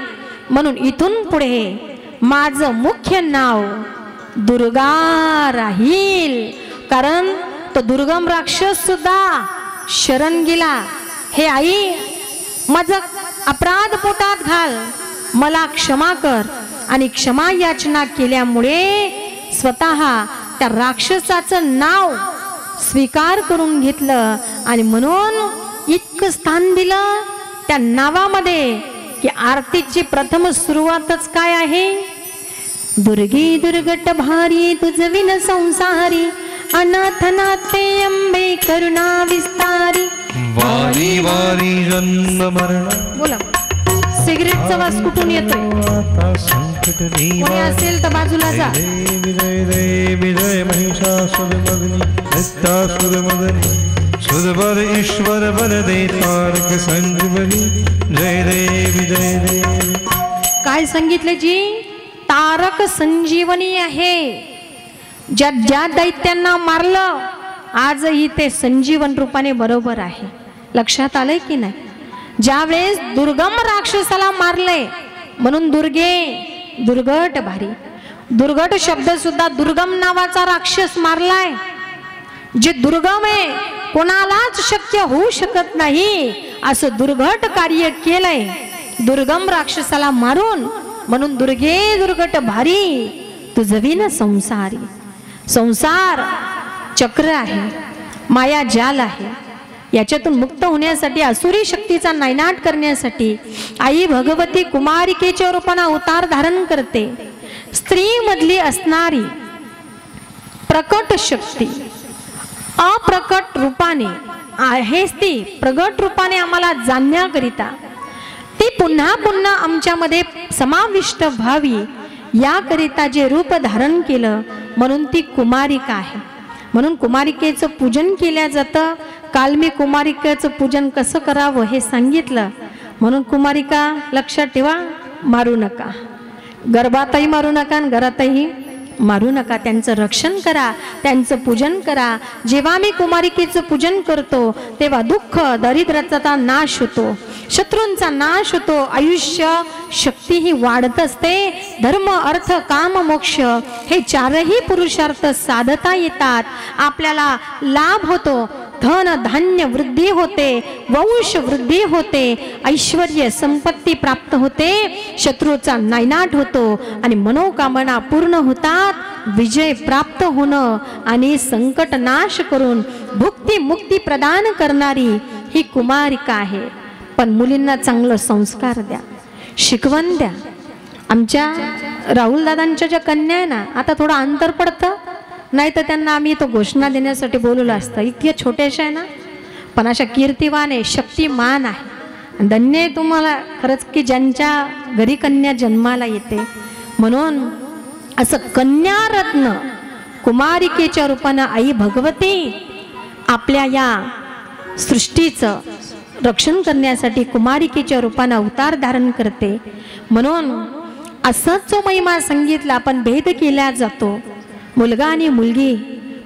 म्हणून इथून पुढे माझं मुख्य नाव दुर्गा राहील. कारण तो दुर्गम राक्षस सुद्धा शरण गेला. हे आई, माझं अपराध पोटात घाल, मला क्षमा कर. आणि क्षमा याचना केल्यामुळे स्वतः त्या राक्षसाचं नाव स्वीकार करून घेतलं. आणि म्हणून इतकं स्थान दिलं त्या नावामध्ये की आरतीची प्रथम सुरुवातच काय आहे, दुर्गे दुर्गट भारी तुझ विन संसारी, अनाथनाथे अंबे करुणा विस्तारी. वारी वारी जन्म मरण. बोला, सिगरेटचा वास कुठून येतोय? कोणी असेल तर बाजूला जा. विजय जय विजय महिषासुरमर्दिनी नित्यासुरमर्दिनी सुरवर ईश्वर वर दे तारक संजीवनी. जय देव विजय देव. काय सांगितलं जी? तारक संजीवनी आहे. ज्या ज्या दैत्यांना मारलं आजही ते संजीवन रूपाने बरोबर आहे. लक्षात आलंय की नाही? ज्यावेळेस दुर्गम राक्षसाला मारले म्हणून दुर्गे दुर्गट भारी. दुर्गट शब्द सुद्धा दुर्गम नावाचा राक्षस मारलाय. जे दुर्गम आहे, कोणालाच शक्य होऊ शकत नाही असं दुर्घट कार्य केलंय दुर्गम राक्षसाला मारून. म्हणून दुर्गे दुर्गट भारी तुझ विन संसारी. संसार चक्र आहे, माया जाल आहे. याच्यातून मुक्त होण्यासाठी, असुरी शक्तीचा नायनाट करण्यासाठी आई भगवती कुमारिकेच्या रूपाने अवतार धारण करते. स्त्री मधली असणारी प्रकट शक्ती अप्रकट रूपाने आहेच ती प्रगट रूपाने आम्हाला जाणण्याकरिता ती पुन्हा पुन्हा आमच्यामध्ये समाविष्ट व्हावी याकरिता जे रूप धारण केलं म्हणून ती कुमारिका आहे. म्हणून कुमारिकेचं पूजन केलं जातं. काल मी कुमारिकेचं पूजन कसं करावं हे सांगितलं. म्हणून कुमारिका लक्षात ठेवा, मारू नका. गर्भातही मारू नका आणि घरातही मारू नका. त्यांचं रक्षण करा, त्यांचं पूजन करा. जेव्हा मी कुमारिकेचं पूजन करतो तेव्हा दुःख दारिद्र्याचा नाश होतो, शत्रूंचा नाश होतो, आयुष्य शक्ती ही वाढत असते. धर्म अर्थ काम मोक्ष हे 4ही पुरुषार्थ साधता येतात, आपल्याला लाभ होतो. धन धान्य वृद्धी होते, वंश वृद्धी होते, ऐश्वर्य संपत्ती प्राप्त होते, शत्रूचा नायनाट होतो आणि मनोकामना पूर्ण होतात. विजय प्राप्त होणं आणि संकट नाश करून भुक्ती मुक्ती प्रदान करणारी ही कुमारिका आहे. पण मुलींना चांगलं संस्कार द्या, शिकवण द्या. आमच्या राहुल दादांच्या ज्या कन्या आहे ना, आता थोडं अंतर पडतं, नाही तर त्यांना आम्ही तो घोषणा देण्यासाठी बोलवलं असतं. इतक्या छोट्याशा आहे ना, पण अशा कीर्तिवान आहे, शक्तिमान आहे. धन्य आहे तुम्हाला खरंच की ज्यांच्या घरी कन्या जन्माला येते. म्हणून असं कन्यारत्न कुमारिकेच्या रूपानं आई भगवती आपल्या या सृष्टीचं रक्षण करण्यासाठी कुमारिकेच्या रूपानं अवतार धारण करते. म्हणून असंच जो महिमा सांगितला, पण भेद केला जातो मुलगा आणि मुलगी.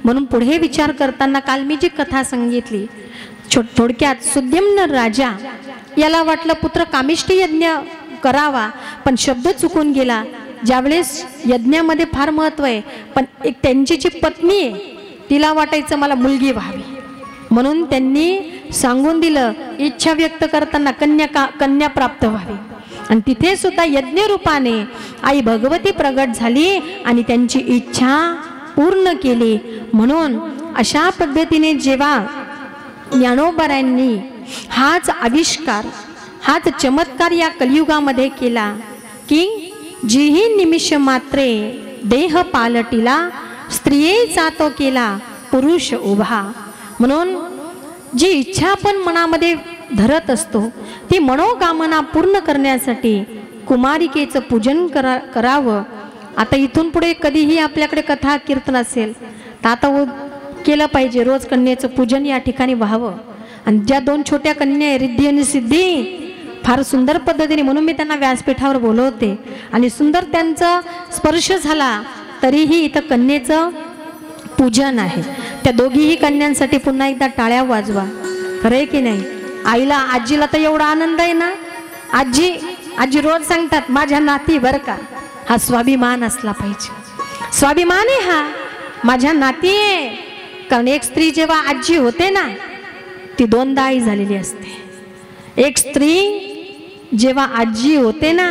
म्हणून पुढे विचार करताना काल मी जी कथा सांगितली, थोडक्यात सुद्युम्न राजा याला वाटलं पुत्र कामिष्ठी यज्ञ करावा, पण शब्द चुकून गेला. ज्यावेळेस यज्ञामध्ये फार महत्त्व आहे, पण एक त्यांची जी पत्नी आहे तिला वाटायचं मला मुलगी व्हावी, म्हणून त्यांनी सांगून दिलं इच्छा व्यक्त करताना कन्या प्राप्त व्हावी. आणि तिथे सुद्धा यज्ञ रूपाने आई भगवती प्रगट झाली आणि त्यांची इच्छा पूर्ण केली. म्हणून अशा पद्धतीने जेव्हा ज्ञानोबारायांनी हाच आविष्कार, हाच चमत्कार या कलियुगामध्ये केला की जीही निमिष मात्रे देह पालटिला, स्त्रियेचा तो केला पुरुष उभा. म्हणून जी इच्छा आपण मनामध्ये धरत असतो ती मनोकामना पूर्ण करण्यासाठी कुमारिकेचं पूजन करावं. आता इथून पुढे कधीही आपल्याकडे कथा कीर्तन असेल तर आता केलं पाहिजे, रोज कन्येचं पूजन या ठिकाणी व्हावं. आणि ज्या दोन छोट्या कन्या आहे रिद्धी आणि सिद्धी, फार सुंदर पद्धतीने, म्हणून मी त्यांना व्यासपीठावर बोलवते आणि सुंदर त्यांचा स्पर्श झाला. तरीही इथं कन्येचं पूजन आहे. त्या दोघीही कन्यांसाठी पुन्हा एकदा टाळ्या वाजवा. खरंय की नाही? आईला, आजीला तर एवढा आनंद आहे ना. आजी रोज सांगतात माझ्या नाती बरं का. हा स्वाभिमान असला पाहिजे. स्वाभिमान आहे हा, माझ्या नाती आहे. कारण एक स्त्री जेव्हा आजी होते ना ती दोनदा आई झालेली असते. एक स्त्री जेव्हा आजी होते ना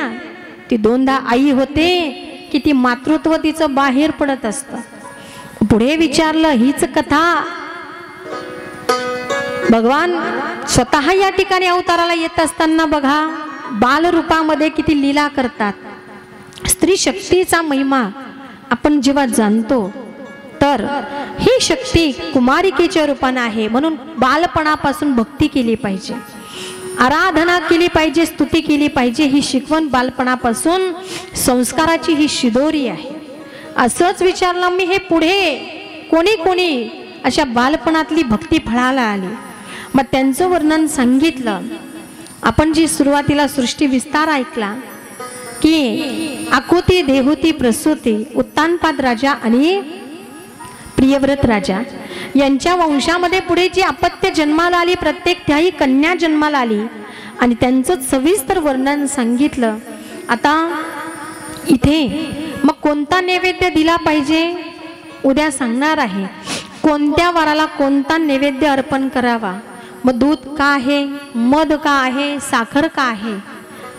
ती दोनदा आई होते की ती मातृत्व तिचं बाहेर पडत असतं. पुढे विचारलं हीच कथा भगवान स्वतः या ठिकाणी अवताराला येत असताना बघा बाल रूपामध्ये किती लीला करतात. स्त्री शक्तीचा महिमा आपण जेव्हा जाणतो तर ही शक्ती कुमारिकेच्या रूपाने आहे. म्हणून बालपणापासून भक्ती केली पाहिजे, आराधना केली पाहिजे, स्तुती केली पाहिजे. ही शिकवण बालपणापासून संस्काराची ही शिदोरी आहे. असंच विचारलं मी, हे पुढे कोणी अशा बालपणातली भक्ती फळाला आली. मग त्यांचं वर्णन सांगितलं. आपण जी सुरुवातीला सृष्टी विस्तार ऐकला की आकुती देहुती प्रसूती उत्तानपाद राजा आणि प्रियव्रत राजा यांच्या वंशामध्ये पुढे जी अपत्य जन्माला आली, प्रत्येक त्याही कन्या जन्माला आली आणि त्यांचं सविस्तर वर्णन सांगितलं. आता इथे मग कोणता नैवेद्य दिला पाहिजे उद्या सांगणार आहे. कोणत्या वाराला कोणता नैवेद्य अर्पण करावा, मग दूध का आहे, मध का आहे, साखर का आहे,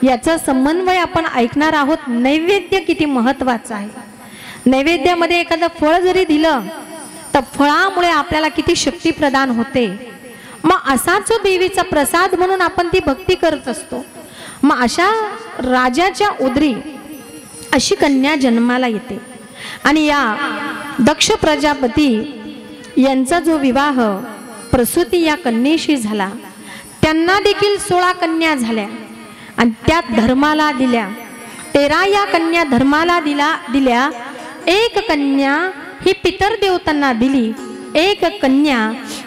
याचा समन्वय आपण ऐकणार आहोत. नैवेद्य किती महत्त्वाचा आहे. नैवेद्यामध्ये एखादं फळ जरी दिलं तर फळामुळे आपल्याला किती शक्ती प्रदान होते. मग असाच देवीचा प्रसाद म्हणून आपण ती भक्ती करत असतो. मग अशा राजाच्या उदरी अशी कन्या जन्माला येते आणि या दक्ष प्रजापती यांचा जो विवाह प्रसूती या कन्येशी झाला, त्यांना देखील 16 कन्या झाल्या आणि त्यात धर्माला दिल्या. 13 या कन्या धर्माला दिल्या. एक कन्या ही पितर देवतांना दिली, एक कन्या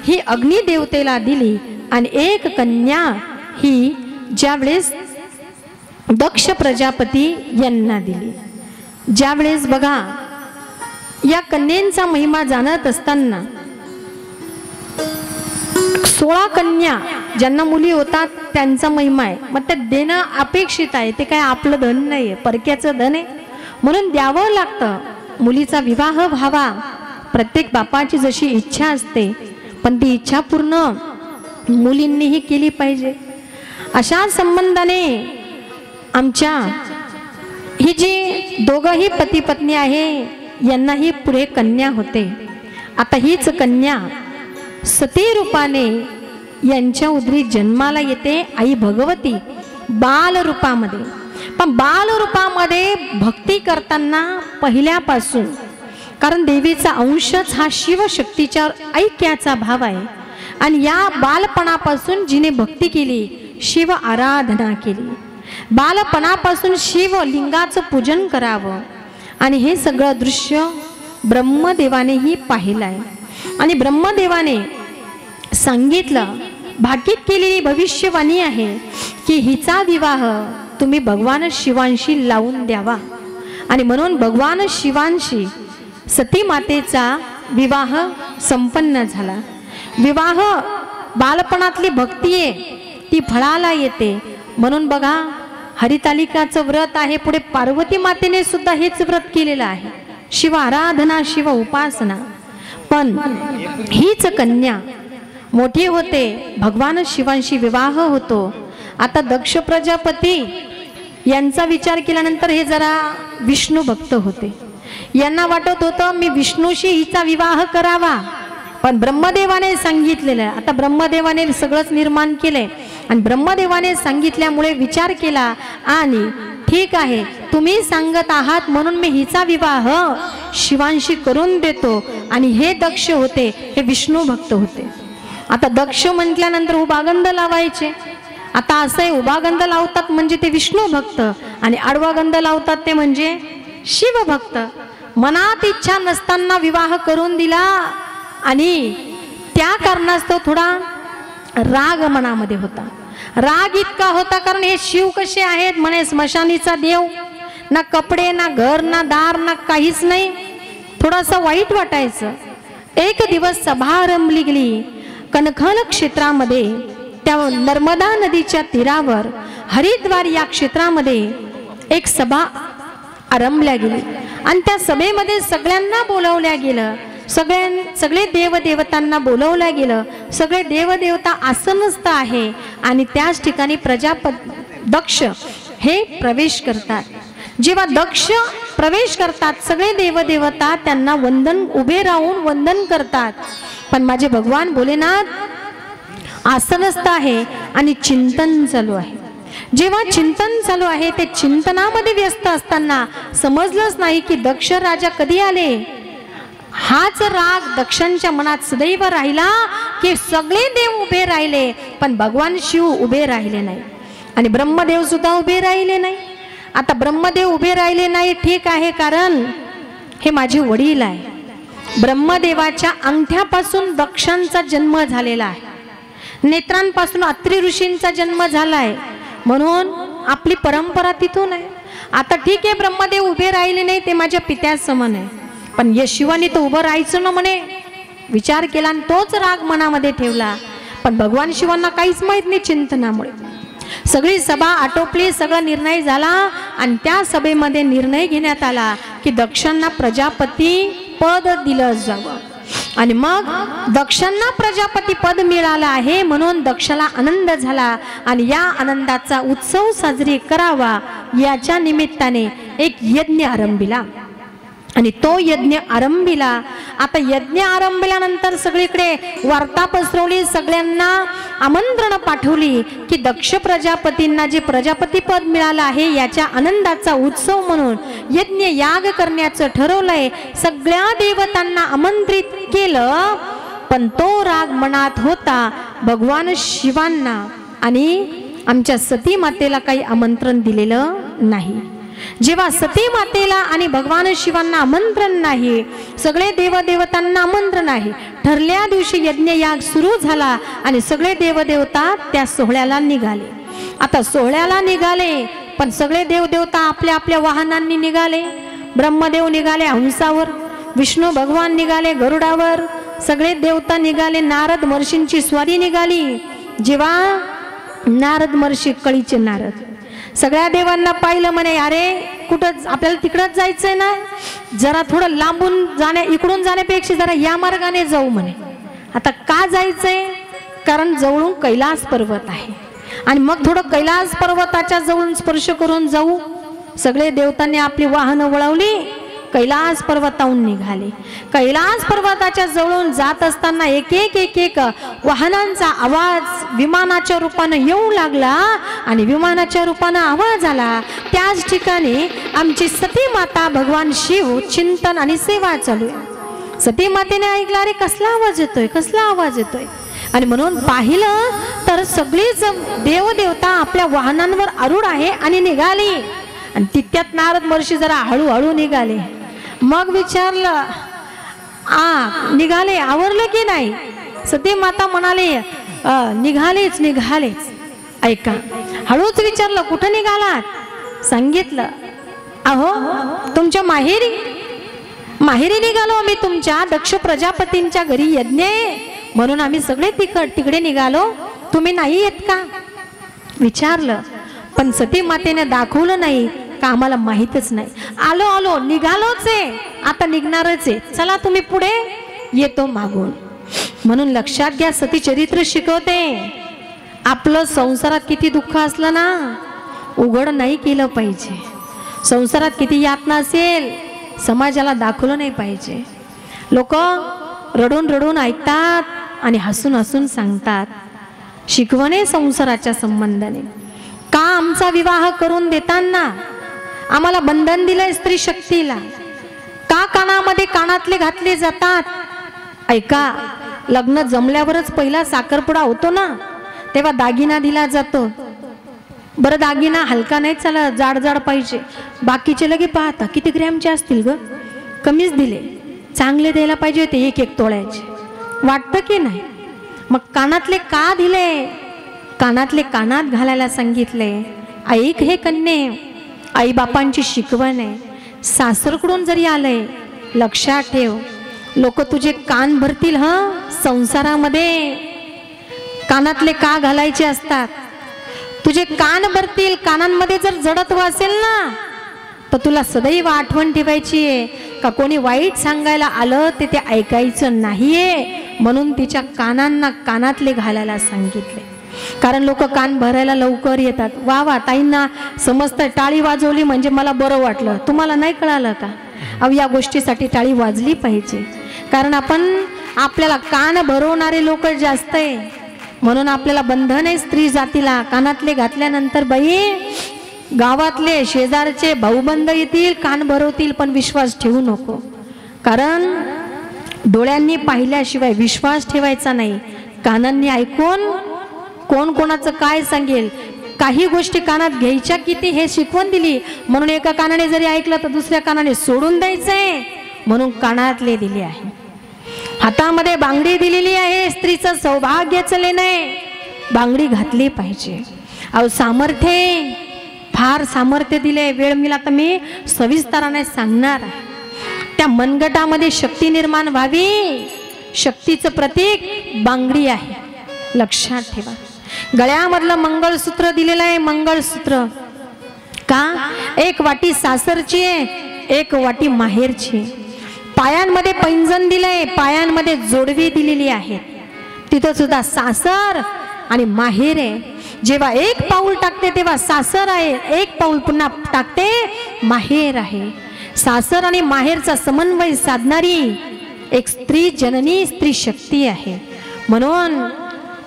ही अग्निदेवतेला दिली आणि एक कन्या ही ज्यावेळेस दक्ष प्रजापती यांना दिली. ज्यावेळेस बघा या कन्यांचा महिमा जाणत असताना 16 कन्या ज्यांना मुली होतात त्यांचा महिमा आहे. मग ते देणं अपेक्षित आहे, ते काय आपलं धन नाही, परक्याचं धन आहे, म्हणून द्यावं लागतं. मुलीचा विवाह व्हावा प्रत्येक बापाची जशी इच्छा असते, पण ती इच्छा पूर्ण मुलींनीही केली पाहिजे. अशा संबंधाने आमच्या ही जी दोघंही पती पत्नी आहे यांनाही पुढे कन्या होते. आता हीच कन्या सती रूपाने यांच्या उदरी जन्माला येते आई भगवती बाल रूपामध्ये. पण बाल रूपामध्ये भक्ती करताना पहिल्यापासून, कारण देवीचा अंशच हा शिवशक्तीच्या ऐक्याचा भाव आहे, आणि या बालपणापासून जिने भक्ती केली, शिव आराधना केली, बालपणापासून शिवलिंगाचं पूजन करावं, आणि हे सगळं दृश्य ब्रह्मदेवानेही पाहिलं आहे. आणि ब्रह्मदेवाने सांगितलं, भाकीत केलेली भविष्यवाणी आहे की हिचा विवाह तुम्ही भगवान शिवांशी लावून द्यावा. आणि म्हणून भगवान शिवांशी सती मातेचा विवाह संपन्न झाला. विवाह बालपणातली भक्ती आहे ती फळाला येते. म्हणून बघा, हरितालिकाचं व्रत आहे, पुढे पार्वती मातेने सुद्धा हेच व्रत केलेलं आहे, शिव आराधना, शिव उपासना. पण हीच कन्या मोठी होते, भगवान शिवांशी विवाह होतो. आता दक्ष प्रजापती यांचा विचार केल्यानंतर हे जरा विष्णू भक्त होते. यांना वाटत होतं मी विष्णूशी हिचा विवाह करावा, पण ब्रह्मदेवाने सांगितलेलं आहे. आता ब्रह्मदेवाने सगळंच निर्माण केलंय, आणि ब्रह्मदेवाने सांगितल्यामुळे विचार केला, आणि ठीक आहे तुम्ही सांगत आहात म्हणून मी हिचा विवाह शिवांशी करून देतो. आणि हे दक्ष होते, हे विष्णू भक्त होते. आता दक्ष म्हटल्यानंतर उभागंध लावायचे. आता असं आहे, उभागंध लावतात म्हणजे ते विष्णू भक्त, आणि आडवा गंध लावतात ते म्हणजे शिवभक्त. मनात इच्छा नसताना विवाह करून दिला, आणि त्या कारणास्तव थोडा राग मनामध्ये होता. राग इतका होता कारण हे शिव कसे आहेत म्हणे, स्मशानीचा देव, ना कपडे, ना घर, ना दार, ना काहीच नाही. थोडंसं वाईट वाटायचं. एक दिवस सभा रंभली गेली कणखल क्षेत्रामध्ये, त्या नर्मदा नदीच्या तीरावर हरिद्वार या क्षेत्रामध्ये एक सभा आरंभल्या गेली, आणि त्या सभेमध्ये सगळ्यांना बोलवल्या गेलं. सगळे देवदेवतांना बोलवलं गेलं. सगळे देवदेवता आसनस्थ आहे, आणि त्याच ठिकाणी दक्ष हे प्रवेश करतात. जेव्हा दक्ष प्रवेश करतात, सगळे देवदेवता त्यांना उभे राहून वंदन करतात. पण माझे भगवान भोलेनाथ आसनस्थ आहे आणि चिंतन चालू आहे. जेव्हा चिंतन चालू आहे, ते चिंतनामध्ये व्यस्त असताना समजलंच नाही की दक्ष राजा कधी आले. हाच राग दक्षांच्या मनात सदैव राहिला की सगळे देव उभे राहिले, पण भगवान शिव उभे राहिले नाही, आणि ब्रह्मदेव सुद्धा उभे राहिले नाही. आता ब्रह्मदेव उभे राहिले नाही, ठीक आहे, कारण हे माझे वडील आहे. ब्रह्मदेवाच्या अंगठ्यापासून दक्षांचा जन्म झालेला आहे, नेत्रांपासून अत्री ऋषींचा जन्म झालाय, म्हणून आपली परंपरा तिथून आहे. आता ठीक आहे, ब्रह्मदेव उभे राहिले नाही, ते माझ्या पित्याच समान आहे, पण या शिवाने तर उभं राहायचं ना म्हणे. विचार केला आणि तोच राग मनामध्ये ठेवला. पण भगवान शिवांना काहीच माहित नाही. चिंतनामुळे सगळी सभा आटोपली, सगळा निर्णय झाला, आणि त्या सभेमध्ये निर्णय घेण्यात आला की दक्षांना प्रजापती पद दिलं जावं. आणि मग दक्षांना प्रजापती पद मिळालं आहे, म्हणून दक्षाला आनंद झाला, आणि या आनंदाचा उत्सव साजरी करावा याच्या निमित्ताने एक यज्ञ आरंभिला. आणि तो यज्ञ आरंभिला. आता यज्ञ आरंभिल्यानंतर सगळीकडे वार्ता पसरवली, सगळ्यांना आमंत्रण पाठवली की दक्ष प्रजापतींना जे प्रजापती पद मिळालं आहे याच्या आनंदाचा उत्सव म्हणून यज्ञ याग करण्याचं ठरवलंय. सगळ्या देवतांना आमंत्रित केलं, पण तो राग मनात होता भगवान शिवांना, आणि आमच्या सती मातेला काही आमंत्रण दिलेलं नाही. जेव्हा सती मातेला आणि भगवान शिवांना आमंत्रण नाही, सगळे देवदेवतांना आमंत्रण आहे, ठरल्या दिवशी यज्ञ याग सुरू झाला, आणि सगळे देवदेवता त्या सोहळ्याला निघाले. आता सोहळ्याला निघाले, पण सगळे देवदेवता आपल्या आपल्या वाहनांनी निघाले. ब्रह्मदेव निघाले हंसावर, विष्णू भगवान निघाले गरुडावर, सगळे देवता निघाले. नारद महर्षींची स्वारी निघाली. जेव्हा नारद महर्षी, कळीचे नारद, सगळ्या देवांना पाहिलं, म्हणे अरे कुठं आपल्याला तिकडंच जायचंय ना, जरा थोडं लांबून इकडून जाण्यापेक्षा जरा या मार्गाने जाऊ म्हणे. आता का जायचंय? कारण जवळून कैलास पर्वत आहे आणि मग थोडं कैलास पर्वताच्या जवळून स्पर्श करून जाऊ. सगळे देवतांनी आपली वाहनं वळवली, कैलास पर्वताहून निघाले. कैलास पर्वताच्या जवळून जात असताना एक एक वाहनांचा आवाज विमानाच्या रूपानं येऊ लागला आणि विमानाच्या रूपानं आवाज आला. त्याच ठिकाणी आमची सती माता भगवान शिव चिंतन आणि सेवा चालू. सती मातेने ऐकला, अरे कसला आवाज येतोय, कसला आवाज येतोय. आणि म्हणून पाहिलं तर सगळीच देवदेवता आपल्या वाहनांवर आरूढ आहे आणि निघाली. आणि तितक्यात नारद महर्षी जरा हळूहळू निघाले. मग विचारलं, निघाले, आवरले की नाही? सती माता म्हणाले, निघालेच. ऐका, हळूच विचारलं, कुठं निघालात? सांगितलं, अहो तुमच्या माहेरी निघालो आम्ही, तुमच्या दक्ष प्रजापतींच्या घरी यज्ञ आहे म्हणून आम्ही सगळे तिकडे निघालो, तुम्ही नाही येत का? विचारलं. पण सती मातेने दाखवलं नाही का आम्हाला माहीतच नाही. आलो निघालोच आहे, आता निघणारच आहे, चला तुम्ही पुढे, येतो मागून. म्हणून लक्षात घ्या, सती चरित्र शिकवते. आपलं संसारात किती दुःख असलं ना, उघड नाही केलं पाहिजे. संसारात किती यातना असेल, समाजाला दाखवलं नाही पाहिजे. लोक रडून ऐकतात आणि हसून सांगतात. शिकवणे संसाराच्या संबंधाने. का आमचा विवाह करून देताना आम्हाला बंधन दिलंय स्त्री शक्तीला? का कानामध्ये कानातले घातले जातात? ऐका, लग्न जमल्यावरच पहिला साखरपुडा होतो ना, तेव्हा दागिना दिला जातो. बरं, दागिना हलका नाही चालत, जाड पाहिजे. बाकीचे लगे पाहता किती ग्रॅमचे असतील ग, कमीच दिले, चांगले द्यायला पाहिजे होते 1-1 तोळ्याचे. वाटतं की नाही? मग कानातले का दिले? कानातले कानात घालायला सांगितले. ऐक हे कन्ये, आई बापांची शिकवण आहे. सासरकडून जरी आलंय, लक्षात ठेव, लोक तुझे कान भरतील. संसारामध्ये कानातले का घालायचे असतात? तुझे कान भरतील. कानांमध्ये जर जडत्व असेल ना, तर तुला सदैव आठवण ठेवायची आहे का कोणी वाईट सांगायला आलं ते ऐकायचं नाहीये. म्हणून तिच्या कानांना कानातले घालायला सांगितले. कारण लोक कान भरायला लवकर येतात. वा ताईंना समजतं, टाळी वाजवली म्हणजे मला बरं वाटलं. तुम्हाला नाही कळालं का? अहो, या गोष्टीसाठी टाळी वाजली पाहिजे. कारण आपल्याला कान भरवणारे लोक जास्त आहे, म्हणून आपल्याला बंधन आहे स्त्री जातीला. कानातले घातल्यानंतर बाई, गावातले शेजारचे भाऊबंद येतील, कान भरवतील, पण विश्वास ठेवू नको. कारण डोळ्यांनी पाहिल्याशिवाय विश्वास ठेवायचा नाही. कानांनी ऐकून कोण कोणाचं काय सांगेल, काही गोष्टी कानात घ्यायच्या किती हे शिकवण दिली. म्हणून एका कानाने जरी ऐकलं तर दुसऱ्या कानाने सोडून द्यायचंय, म्हणून कानातले दिले आहे. हातामध्ये बांगडी दिलेली आहे, स्त्रीचं सौभाग्याचं लेणं आहे, बांगडी घातली पाहिजे. अहो, सामर्थ्य, फार सामर्थ्य दिले. वेळ मिळाला तर मी सविस्तराने सांगणार आहे. त्या मनगटामध्ये शक्ती निर्माण व्हावी, शक्तीचं प्रतीक बांगडी आहे, लक्षात ठेवा. गळ्यामधलं मंगळसूत्र दिलेलं आहे. मंगळसूत्र का? 1 वाटी सासरची आहे, 1 वाटी माहेरची. पायांमध्ये पैंजण दिलंय, पायांमध्ये जोडवी दिलेली आहे. तिथं सुद्धा सासर आणि माहेर आहे. जेव्हा 1 पाऊल टाकते तेव्हा सासर आहे, 1 पाऊल पुन्हा टाकते माहेर आहे. सासर आणि माहेरचा समन्वय साधणारी एक स्त्री जननी, स्त्री शक्ती आहे. म्हणून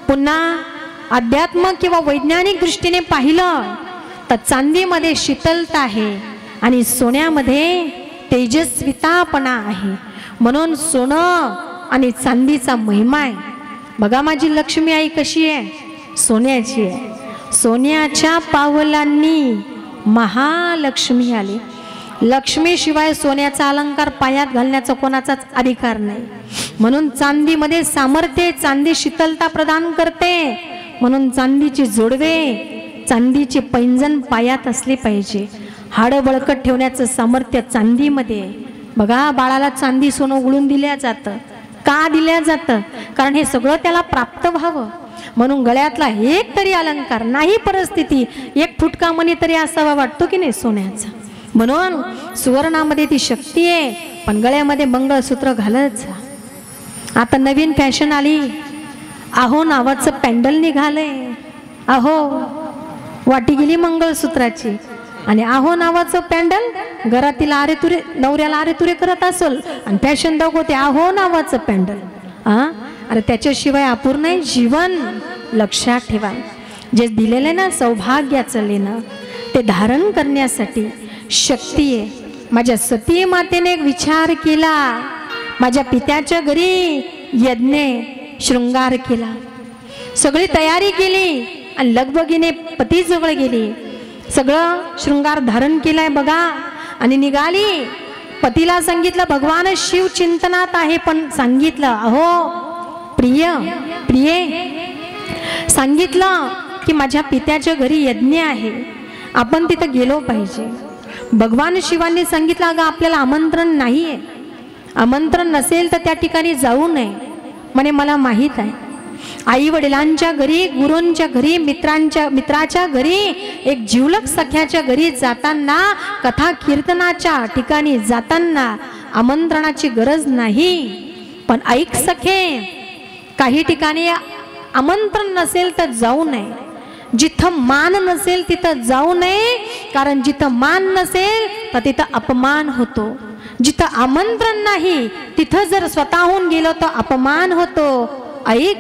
पुन्हा अध्यात्म किंवा वैज्ञानिक दृष्टीने पाहिलं तर चांदीमध्ये शीतलता आहे आणि सोन्यामध्ये तेजस्वितापणा आहे. म्हणून सोनं आणि चांदीचा महिमा आहे. बघा माझी लक्ष्मी आई कशी आहे, सोन्याची आहे. सोन्याच्या पावलांनी महालक्ष्मी आली. लक्ष्मीशिवाय सोन्याचा अलंकार पायात घालण्याचा कोणाचाच अधिकार नाही. म्हणून चांदीमध्ये सामर्थ्य, चांदी शीतलता प्रदान करते. म्हणून चांदीची जोडवे, चांदीची पैंजण पायात असली पाहिजे. हाडं बळकट ठेवण्याचं सामर्थ्य चांदीमध्ये. बघा, बाळाला चांदी सोनं उघडून दिल्या जातं. का दिल्या जातं? कारण हे सगळं त्याला प्राप्त व्हावं. म्हणून गळ्यातला एक तरी अलंकार, नाही परिस्थिती 1 फुटका मणी तरी असावा, वाटतो की नाही सोन्याचा. म्हणून सुवर्णामध्ये ती शक्ती आहे, पण गळ्यामध्ये मंगळसूत्र घालत जा. आता नवीन फॅशन आली, अहो नावाचं पॅन्डल निघालंय. अहो वाटी गेली मंगळसूत्राची आणि अहो नावाचं पॅन्डल घरातील आरे तुरे नवऱ्याला आरे तुरे करत असेल आणि फॅशन दाखवते अहो नावाचं पॅन्डल. अरे त्याच्याशिवाय अपूर्ण आहे जीवन. लक्षात ठेवा, जे दिलेलं आहे ना सौभाग्याचं लेणं ते धारण करण्यासाठी शक्ती आहे. माझ्या सती मातेने एक विचार केला, माझ्या पित्याच्या घरी यज्ञ शृंगार केला, सगळी तयारी केली आणि लगबगीने पतीजवळ गेली, सगळं शृंगार धारण केलाय बघा आणि निघाली. पतीला सांगितलं भगवान शिव चिंतनात आहे, पण सांगितलं अहो प्रिय सांगितलं की माझ्या पित्याच्या घरी यज्ञ आहे, आपण तिथं गेलो पाहिजे. भगवान शिवांनी सांगितलं अगं आपल्याला आमंत्रण नाही आहे, आमंत्रण नसेल तर त्या ठिकाणी जाऊ नये म्हणे. मला माहीत आहे आई वडिलांच्या घरी, गुरूंच्या घरी, मित्राच्या घरी, एक जिवलग सख्याच्या घरी जाताना, कथा कीर्तनाच्या ठिकाणी जाताना आमंत्रणाची गरज नाही. पण ऐक सखे, काही ठिकाणी आमंत्रण नसेल तर जाऊ नये, जिथं मान नसेल तिथं जाऊ नये, कारण जिथं मान नसेल तर तिथं अपमान होतो. जिथं आमंत्रण नाही तिथं जर स्वतःहून गेलो तर अपमान होतो. ऐक,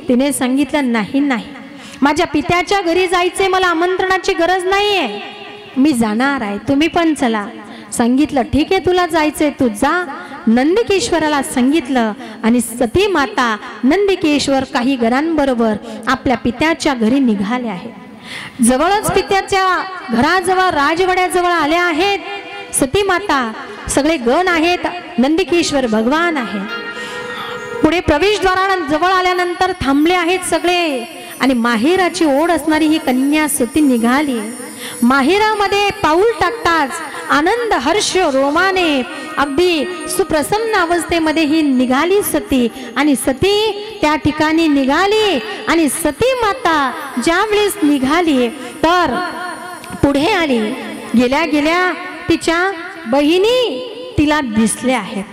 तिने सांगितलं नाही नाही माझ्या पित्याच्या घरी जायचे, मला आमंत्रणाची गरज नाही आहे, मी जाणार आहे, तुम्ही पण चला. सांगितलं ठीक आहे तुला जायचंय तू जा. नंदिकेश्वराला सांगितलं आणि सती माता नंदिकेश्वर काही घरांबरोबर आपल्या पित्याच्या घरी निघाले आहेत. जवळच पित्याच्या घराजवळ राजवाड्याजवळ आल्या आहेत सती माता. सगळे गण आहेत, नंदिकेश्वर भगवान आहे. पुढे प्रवेशद्वाराजवळ आल्यानंतर थांबले आहेत सगळे आणि माहेराची ओढ असणारी ही कन्या सती निघाली. माहेरामध्ये पाऊल टाकताच आनंद हर्ष रोमाने अगदी सुप्रसन्न अवस्थेमध्ये ही निघाली सती. आणि सती त्या ठिकाणी निघाली आणि सती माता ज्यावेळेस निघाली तर पुढे आली. गेल्या गेल्या तिच्या बहिणी तिला दिसल्या आहेत,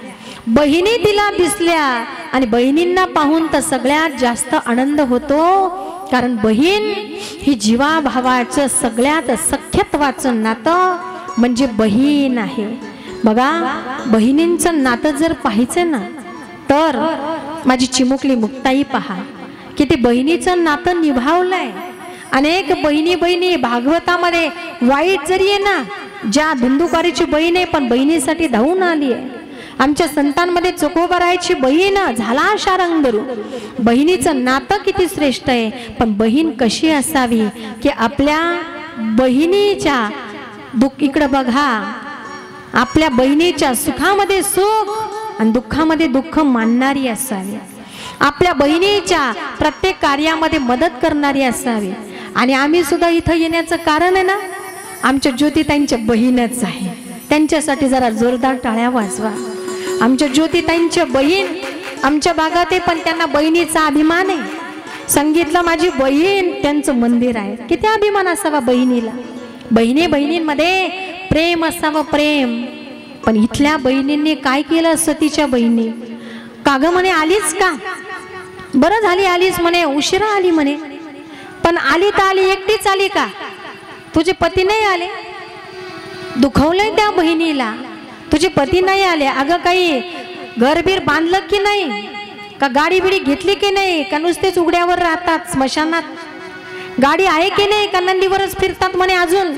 बहिणी तिला दिसल्या आणि बहिणींना पाहून तर सगळ्यात जास्त आनंद होतो, कारण बहीण ही जीवाभावाचं सगळ्यात सख्यत्वाचं नातं म्हणजे बहीण आहे. बघा बहिणींचं नातं जर पाहायचं ना तर माझी चिमुकली मुक्ताई पहा किती बहिणीचं नातं निभावलंय. अनेक बहिणी भागवतामध्ये वाईट जरी आहे ना, ज्या धुंदुकारीची बहीण आहे पण बहिणीसाठी धावून आली आहे. आमच्या संतांमध्ये चोखोबारायची बहीण झाला शारंगधरू. बहिणीचं नातं किती श्रेष्ठ आहे, पण बहीण कशी असावी की आपल्या बहिणीच्या दुःख, इकडं बघा, आपल्या बहिणीच्या सुखामध्ये सुख आणि दुःखामध्ये दुःख मानणारी असावी, आपल्या बहिणीच्या प्रत्येक कार्यामध्ये मदत करणारी असावी. आणि आम्ही सुद्धा इथं येण्याचं कारण आहे ना, आमच्या ज्योतिताईंच्या बहीणच आहे. त्यांच्यासाठी जरा जोरदार टाळ्या वाजवा. आमच्या ज्योतिताईंच्या बहीण आमच्या भागात आहे, पण त्यांना बहिणीचा अभिमान आहे. सांगितलं माझी बहीण त्यांचं मंदिर आहे. किती अभिमान असावा बहिणीला. बहिणींमध्ये प्रेम असावं, प्रेम. पण इथल्या बहिणींनी काय केलं, सतीच्या बहिणी काग म्हणे आलीच का, बरं झाली आलीच म्हणे, उशिरा आली म्हणे, पण आली तर आली एकटीच आली का, तुझे पती नाही आले. दुखवलंय त्या बहिणीला, तुझे पती नाही आले. अगं काही घरबीर बांधलं की नाही, का गाडी बिडी घेतली की नाही, का नुसतेच उघड्यावर राहतात स्मशानात, गाडी आहे की नाही, का नंदीवरच फिरतात म्हणे. अजून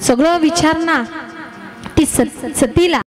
सगळं विचार ना ती सतीला.